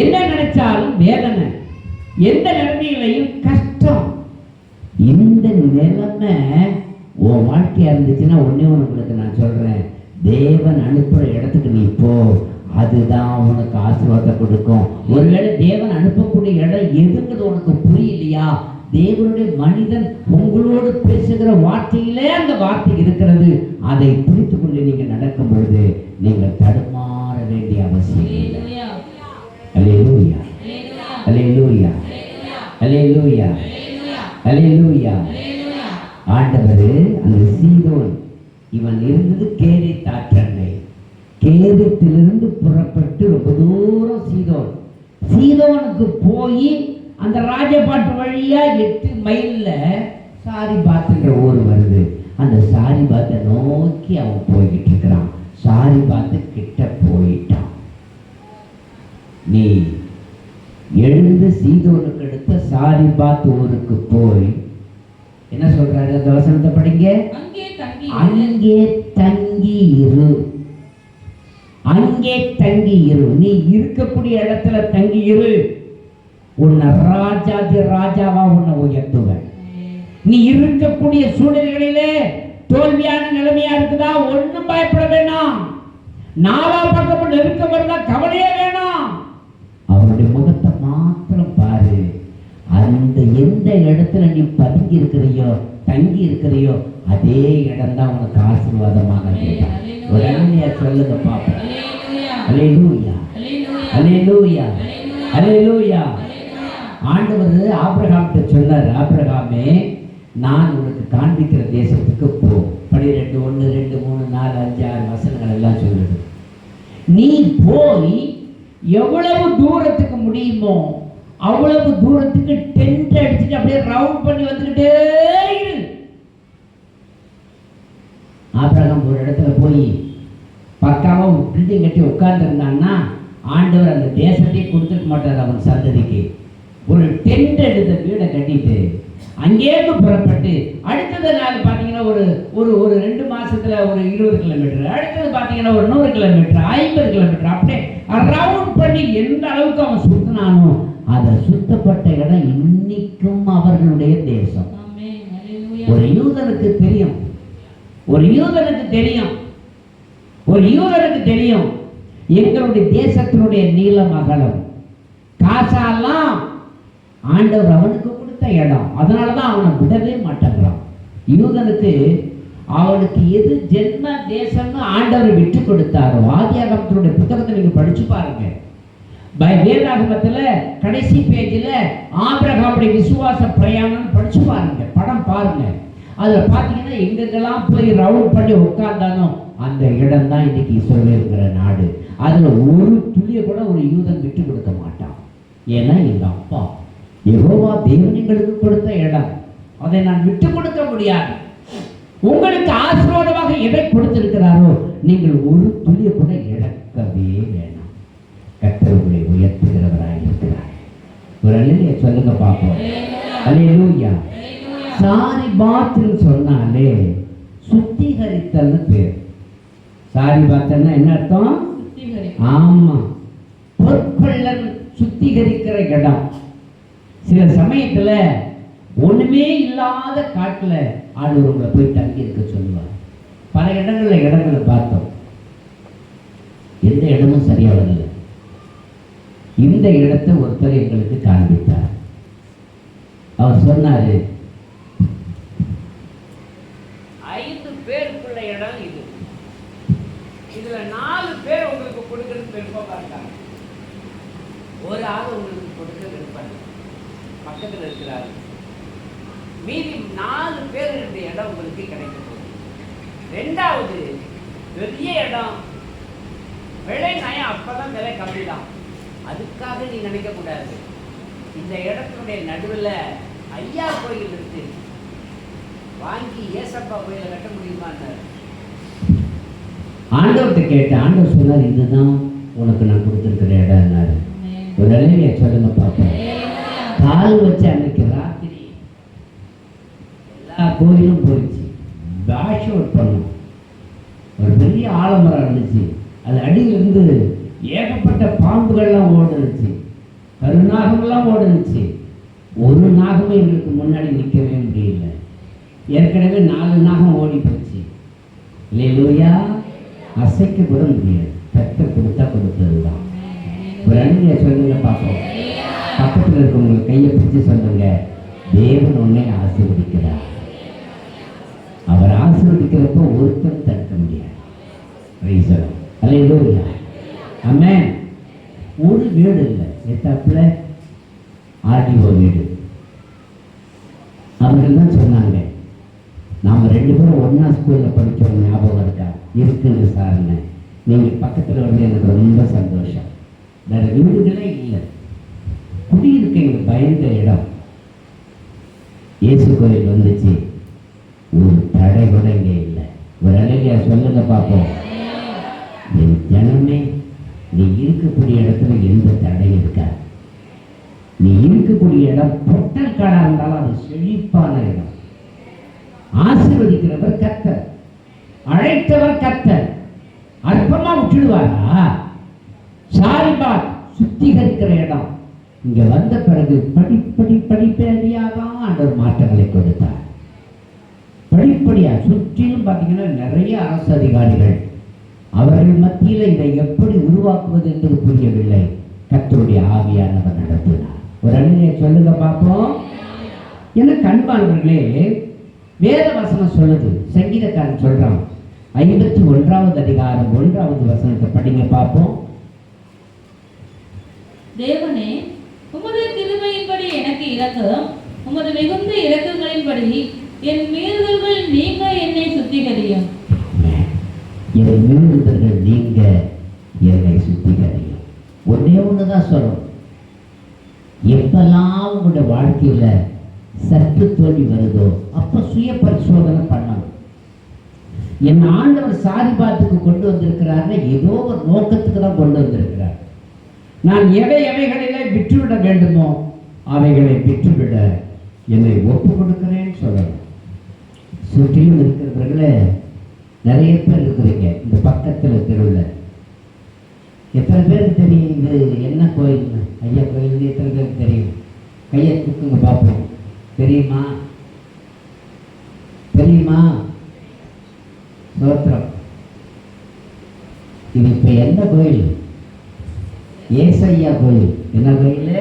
என்ன நினைச்சாலும் வேதனை, எந்த நிலைமையிலையும் கஷ்டம். இந்த நிலைமை உன் வாழ்க்கையா இருந்துச்சுன்னா ஒன்னே உங்களுக்கு நான் சொல்றேன், தேவன் அனுப்புற இடத்துக்கு நீ போ, அதுதான் உனக்கு ஆசீர்வாதத்தை கொடுக்கும். ஒருவேளை தேவன் அனுப்பக்கூடிய இடம் எதுங்கிறது உனக்கு புரியலையா? தேவனுடைய மனிதன் உங்களோடு பேசுகிற வார்த்தையிலே அந்த வார்த்தை இருக்கிறது. அதை பிடித்து கொண்டு நீங்க நடக்கும் பொழுது நீங்கள் தடுமாற வேண்டிய அவசியம் இல்லை. அல்லேலூயா, அல்லேலூயா, அல்லேலூயா, அல்லேலூயா. ஆண்டவர் அந்த சீதோன் இவன் இருந்தது கேரி தாற்றண்டை. கேதத்திலிருந்து புறப்பட்டு ரொம்ப தூரம் சீதோனுக்கு போய் அந்த ராஜபாட்டு வழியா 8 மைல்ல சாரிபாத்துன்ற ஊர் வருது. அந்த சாரிபாத்தை நோக்கி அவன் போய்கிட்டு இருக்கிறான். சாரிபாத்து கிட்ட போயிட்டான். நீ எழுந்து சீதோனுக்கு அடுத்த சாரிபாத் ஊருக்கு போய் என்ன சொல்றாரு? அந்த வசனத்தை படிங்க. அங்கே தங்கி இரு. அங்கே தங்கி இரு. நீ இருக்கக்கூடிய இடத்துல தங்கி இரு. உன்னை ராஜாதி ராஜாவா உன்னை உயர்த்துவேன். நீ இருக்கக்கூடிய சூழ்நிலைகளிலே தோல்வியான நிலைமையா இருக்குதா, ஒண்ணும் பயப்பட வேணாம். நாலா பக்கம் நெருக்க வருதா, கவலையே வேணாம். அவருடைய முகத்தை மாத்திரம் பாரு. அந்த எந்த இடத்துல நீ பதுங்கி இருக்கிறையோ, தங்கி இருக்கிறையோ, அதே இடம் தான் உனக்கு ஆசீர்வாதமாக இருக்கும். ஒரு அலையா சொல்லுங்க பாப்போம். அல்லேலூயா, அல்லேலூயா, அல்லேலூயா. ஆண்டவர் ஆபிரகாம்கிட்ட சொன்னார், ஆபிரகாமே, நான் உனக்கு காண்பிக்கிற தேசத்துக்கு போ. 12, 1, 2, 3, 4, 5, 6 வசனங்கள் எல்லாம் சொல்லுது. நீ போய் எவ்வளவு தூரத்துக்கு முடியுமோ அவ்வளவு தூரத்துக்கு டென்ட் அடிச்சுட்டு அப்படியே ரவுண்ட் பண்ணி வந்துக்கிட்டே இரு. ஆபிரகாம் ஒரு இடத்துல போய் பக்காவா ஒரு பில்டிங் கட்டி உட்கார்ந்து இருந்தான்னா ஆண்டவர் அந்த தேசத்தையே கொடுத்துருக்க மாட்டார் அவன் சந்ததிக்கு. ஒரு டென்ட் எடுத்த வீடை கட்டிட்டு அங்கேருந்து புறப்பட்டு அடுத்தது நாள் பார்த்தீங்கன்னா ஒரு ஒரு ஒரு 2 மாசத்துல ஒரு 20 கிலோமீட்டர், அடுத்தது பார்த்தீங்கன்னா ஒரு 100 கிலோமீட்டர், 50 கிலோமீட்டர், அப்படியே ரவுண்ட் பண்ணி எந்த அளவுக்கு அவன் சுத்தினானோ அதை சுத்தப்பட்ட இடம் இன்னைக்கும் அவர்களுடைய தேசம். ஒரு யூதனுக்கு தெரியும், ஒரு யூதனுக்கு தெரியும், ஒரு யூதனுக்கு தெரியும் எங்களுடைய தேசத்தினுடைய நீளம் அகலம். காசாலாம் ஆண்டவர் அவனுக்கு கொடுத்த இடம். அதனாலதான் அவனை விடவே மாட்டேங்கிறான். யூதனுக்கு அவனுக்கு எது ஜென்ம தேசம்னு ஆண்டவர் விட்டு கொடுத்தாரோ, ஆதியாகமத்தினுடைய புத்தகத்தை நீங்க படிச்சு பாருங்க. வேதாகமத்துல கடைசி பேஜில் ஆபிரகாமுடைய விசுவாச பிரயாணம் படிச்சு பாருங்க, படம் பாருங்க. அதுல பாத்தீங்கன்னா எங்கெங்கெல்லாம் போய் ரவுண்ட் பண்ணி உட்கார்ந்தானோ அந்த இடம் தான் இன்னைக்கு இஸ்ரவேல் இருக்கிற நாடு. அதுல ஒரு துளிய கூட ஒரு யூதன் விட்டு கொடுக்க மாட்டான். ஏன்னா எங்க அப்பா யெகோவா தேவன் எங்களுக்கு கொடுத்த இடம், அதை நான் விட்டு கொடுக்க முடியாது. உங்களுக்கு ஆசீர்வாதமாக எதை கொடுத்திருக்கிறாரோ நீங்கள் ஒரு துளிய கூட இழக்கவே வேணாம். கர்த்தர் உங்களை உயர்த்துகிறவராய் இருக்கிறார். ஒரு அல்லேலூயா சொல்லுங்க பாப்போம். அல்லேலூயா. சாரிபாத்னு சொன்னாலே சுத்திகரித்தல்னு பேர். சாரிபாத்னா என்ன அர்த்தம்? ஆமா, பொற்கொள்ளன் சுத்திகரிக்கிற இடம். சில சமயத்துல ஒண்ணுமே இல்லாத காட்டுல ஆண்டவர்களை போய் தங்கி இருக்க சொல்லுவார். பல இடங்களை பார்த்தோம், எந்த இடமும் சரியா வரல. இந்த இடத்தை ஒருத்தர் எங்களுக்கு காண்பித்தார். அவர் சொன்னாரு, 5 பேருக்குள்ள இடம் இது, இதுல 4 பேர் உங்களுக்கு கொடுக்கறது விருப்பமா இருக்காங்க, ஒரு ஆள் உங்களுக்கு கொடுக்க விருப்பம் பக்கத்தில் இருக்கிறாரு, மீதி 4 பேர் இந்த இடம் உங்களுக்கு கிடைக்கும். 2வது பெரிய இடம், விலை நயம் அப்பதான் விலை கம்மி தான். அதுக்காக நீ நினைக்க கூடாது. இந்த இடத்தினுடைய நடுவில் ஐயா கோயில் இருக்கு, வாங்கி ஏசப்பா கோயிலை கட்ட முடியுமான்னு ஆண்டவர்கிட்ட கேட்ட. ஆண்டவர் சொன்னார், இதுதான் உனக்கு நான் கொடுத்துருக்கிற இடம்னாரு. ஒரு நிலைமையை சொல்லுங்க பார்ப்போம். கால் வச்சு அன்னைக்கு ராத்திரி எல்லா கோயிலும் போயிடுச்சு, வாஷ் அவுட் பண்ணும். ஒரு பெரிய ஆலமரம் இருந்துச்சு, அது அடியிலிருந்து ஏகப்பட்ட பாம்புகள்லாம் ஓடுனுச்சு, கருநாகம்லாம் ஓடுனுச்சு. ஒரு நாகமே எங்களுக்கு முன்னாடி நிற்கவே முடியல. ஏற்கனவே 4 நாகம் ஓடி போச்சு. இல்லையா, அசைக்க கூட முடியாது. கர்த்தர் கொடுத்தா கொடுத்ததுதான். ஒரு அன்னைய சொல்லுங்க பார்ப்போம். பக்கத்தில் இருக்கவங்க கையை பிடிச்சி சொல்லுங்க, தேவன் உன்னை ஆசீர்வதிக்கிறார். அவர் ஆசீர்வதிக்கிறப்ப ஒருத்தர் தடுக்க முடியாது. அல்லேலூயா. ஆமென். ஒரு வீடு இல்லை, எத்தாப்புல ஆர்டிஓ வீடு. அவர்கள் தான் சொன்னாங்க, நாம் 2 பேரும் ஒன்னா ஸ்கூல்ல படித்தோம், ஞாபகம் இருக்கா? இருக்குன்னு சார்னு நீங்கள் பக்கத்தில் வந்து எனக்கு ரொம்ப சந்தோஷம். வேற வீடுகளே இல்லை, குடியிருக்க எங்களுக்கு பயந்த இடம். இயேசு கோயில் வந்துச்சு, ஒரு தடை கூட இங்கே இல்லை. ஒரு அழகியா சொல்லுங்க பார்ப்போம். என் ஜனமே, நீ இருக்கக்கூடிய இடத்துல எந்த தடையும் இருக்காது. நீ இருக்கக்கூடிய இடம் பொட்டல் காடா இருந்தாலும் அது செழிப்பான இடம். ஆசீர்வதிக்கிறவர் கர்த்தர், அழைத்தவர் கர்த்தர். அற்பமா விட்டுடுவாரா? சாரிபாத் சுத்திகரிக்கிற இடம். இங்க வந்த பிறகு படிப்படியாக ஆண்டவர் மாற்றங்களை கொடுத்தார். படிப்படியா சுற்றிலும் பார்த்தீங்கன்னா நிறைய அரசு அதிகாரிகள், அவர்கள் மத்தியில் இதை எப்படி உருவாக்குவது என்பது புரியவில்லை. கர்த்தருடைய ஆவியானவர் நடத்தினார். ஒரு அண்ணனை சொல்லுங்க பார்ப்போம். எனக்கு அன்பானவர்களே, வேத வசனம் சொல்லுது, சங்கீதக்காரன் சொல்றான், 51வது அதிகாரம் 1வது வசனத்தை படிங்க பார்ப்போம். தேவனே, உமது கிருபையின்படி எனக்கு இரக்கம், உமது மிகுந்த இரக்கங்களின்படி என் மீறுதல்கள் நீங்க என்னை சுத்திகரியும். என் மீறுதல்கள் நீங்க என்னை சுத்திகரியும். ஒன்னே ஒண்ணுதான் சொல்லும். எப்பெல்லாம் உங்களுடைய வாழ்க்கையில சற்று தோல்வி வருதோ அப்ப சுய பரிசோதனை பண்ணணும். என் ஆண்டவர் சாரிபாத்துக்கு கொண்டு வந்திருக்கிறாருன்னா ஏதோ ஒரு நோக்கத்துக்கு தான் கொண்டு வந்திருக்கிறார். நான் எவைகளிலே விட்டுவிட வேண்டுமோ அவைகளை விட்டுவிட என்னை ஒப்பு கொடுக்கிறேன்னு சொல்லணும். சுற்றிலும் இருக்கிறவர்களே நிறைய பேர் இருக்கிறீங்க. இந்த பக்கத்தில் தெருவில் எத்தனை பேருக்கு தெரியும் இது என்ன கோயில்? ஐயா கோயில் எத்தனை பேருக்கு தெரியும்? கையை தூக்குங்க பார்ப்போம். தெரியுமா? தெரியுமா? சோத்திரம். இது இப்ப என்ன கோயில்? ஏசையா கோயில். என்ன கோயில்?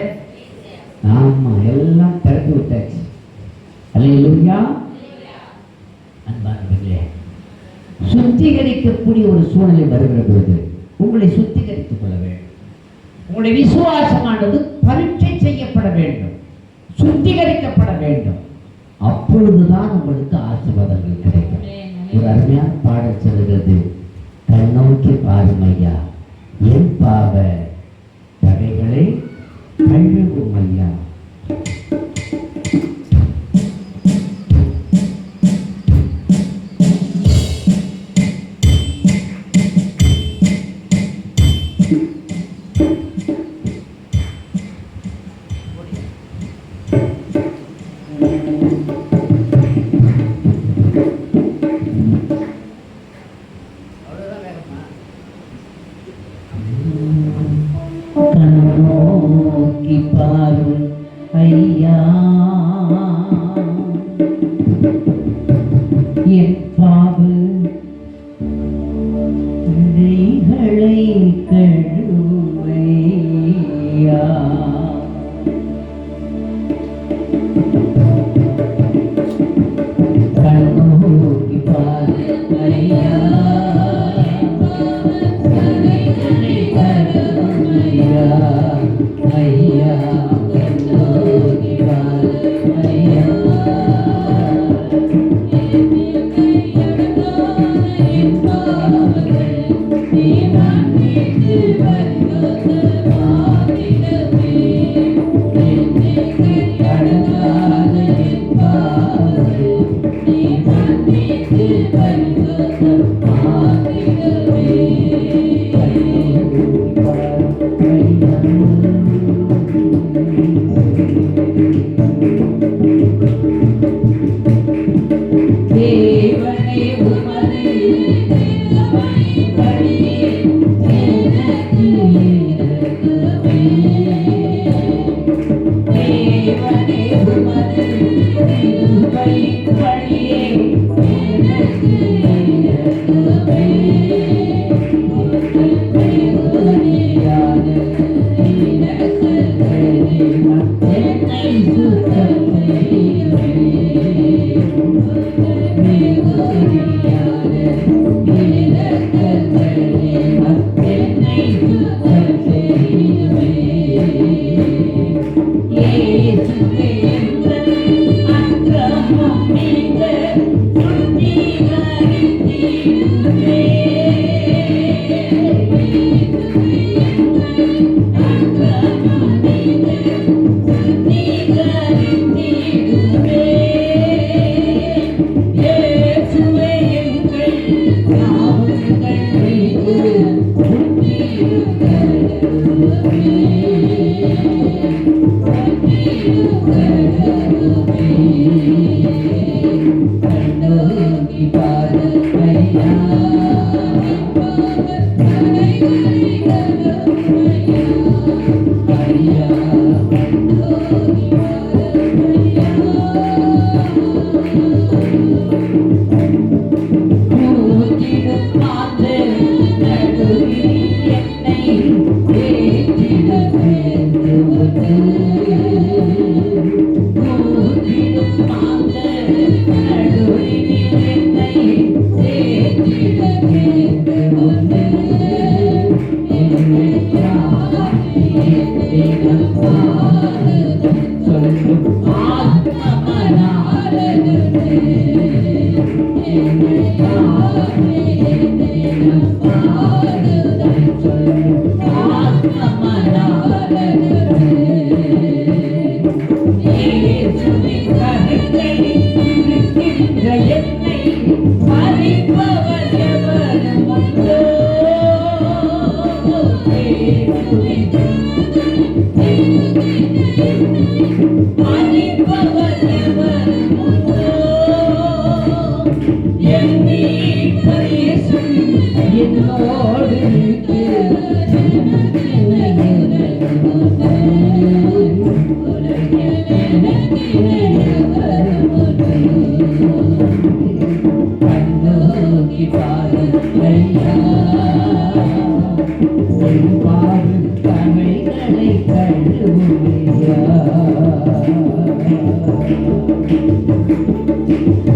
ஆமா, எல்லாம் திறந்து விட்டாச்சு. அல்லேலூயா. அன்பானவர்களே, சுத்திகரிக்கக்கூடிய ஒரு சூழ்நிலை வருகிற பொழுது உங்களை சுத்திகரித்துக் கொள்ள வேண்டும். உங்களுடைய விசுவாசமானது பரீட்சை செய்யப்பட வேண்டும், சுத்திகரிக்கப்பட வேண்டும். அப்பொழுதுதான் உங்களுக்கு ஆசீர்வாதங்கள் கிடைக்கும். ஒரு அருமையான பாடல் சொல்கிறது, கண்ணோக்கி பாருமையா என் பாவ தடைகளை கழுவும் ஐயா. கண்ணோக்கி பாரும் ஐயா என் பாவ தடைகளை கழுவும் ஐயா. கண்ணோக்கி பாரும் ஐயா ஐயா, கண்ணோக்கி பாரும் ஐயா. என் பாவங்கள் நீ மன்னித்து பரிசுத்தமாக்கிடவே. என்னை கடக்காத என் பாவங்கள் நீ மன்னித்து பரிசுத்தமாக்கிடவே.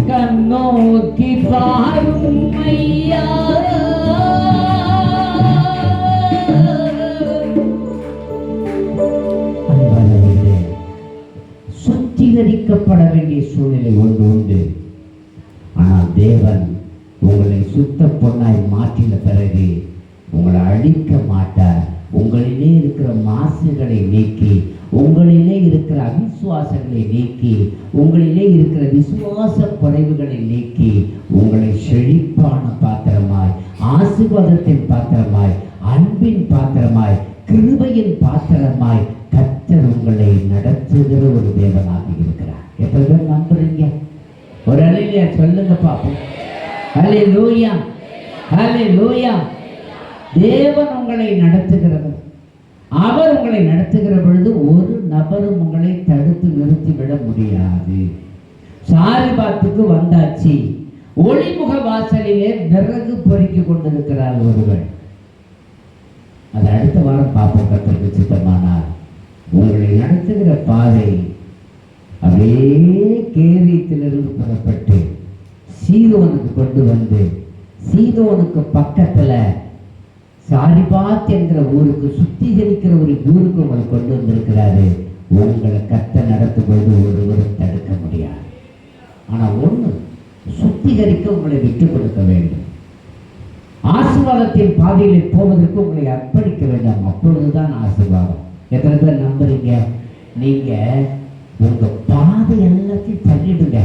கண்ணோக்கி பாரும் ஐயா, அன்பானவர்களே, சுத்திகரிக்கப்பட வேண்டிய சூழ்நிலை ஒன்று உண்டு. ஆனால் தேவன் உங்களை சுத்த பொன்னாய் மாற்றின பிறகு உங்களை அழிக்க மாட்டார். உங்களிலே இருக்கிற மாசுகளை நீக்கி, உங்களிலே இருக்கிற அவிசுவாசங்களை நீக்கி, உங்களிலே இருக்கிற விசுவாச குறைவுகளை நீக்கி உங்களை செழிப்பான பாத்திரமாய், ஆசீர்வாதத்தின் பாத்திரமாய், அன்பின் பாத்திரமாய், கிருபையின் பாத்திரமாய் கர்த்தர் உங்களை நடத்துகிற ஒரு தேவனாக இருக்கிறார். எத்தனை பேர் நம்புறீங்க? ஒரு அல்லேலூயா சொல்லுங்க பாப்போம். அல்லேலூயா, அல்லேலூயா. தேவன் உங்களை நடத்துகிறவர். அவர் உங்களை நடத்துகிற பொழுது ஒரு நபரும் உங்களை தடுத்து நிறுத்திவிட முடியாது. சாரிபாத்துக்கு வந்தாச்சு. ஒளிமுக வாசலிலே விறகு பொறுக்கி கொண்டிருக்கிறார் ஒருவர். அது அடுத்த வாரம் பார்ப்போம் கர்த்தருக்கு சித்தமானார். உங்களை நடத்துகிற பாதை அப்படியே கேரியத்திலிருந்து புறப்பட்டு சீதோனுக்கு கொண்டு வந்து, சீதோனுக்கு பக்கத்துல சாரிபாத் என்கிற ஊருக்கு, சுத்திகரிக்கிற ஒரு ஊருக்கு உங்களை கொண்டு வந்திருக்கிறாரு. உங்களை கர்த்தர் நடத்தும் போது ஒருவரும் தடுக்க முடியாது. ஆனா ஒண்ணு, சுத்திகரிக்க உங்களை விட்டுக் கொடுக்க வேண்டும். ஆசீர்வாதத்தின் பாதையிலே போவதற்கு உங்களை அர்ப்பணிக்க வேண்டாம். அப்பொழுதுதான் ஆசீர்வாதம். எத்தனை பேர் நம்புறீங்க? நீங்க உங்க பாதை எல்லாத்தையும் தள்ளிடுங்க.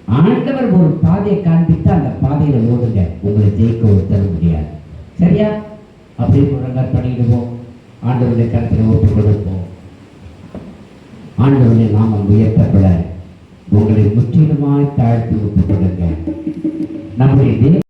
ஆண்டவர் ஒரு பாதையை காண்பித்து அந்த பாதையில ஓடுங்க. உங்களை ஜெயிக்க ஒருத்தர முடியாது. சரியா? அப்படியே முழங்கால் பண்ணிடுவோம். ஆண்டவருடைய கருத்தில் ஒப்புக் கொடுப்போம். ஆண்டவருடைய நாமம் உயர்த்தப்பட உங்களை முற்றிலுமாய் தாழ்த்தி ஒப்புக் கொடுங்க. நம்முடைய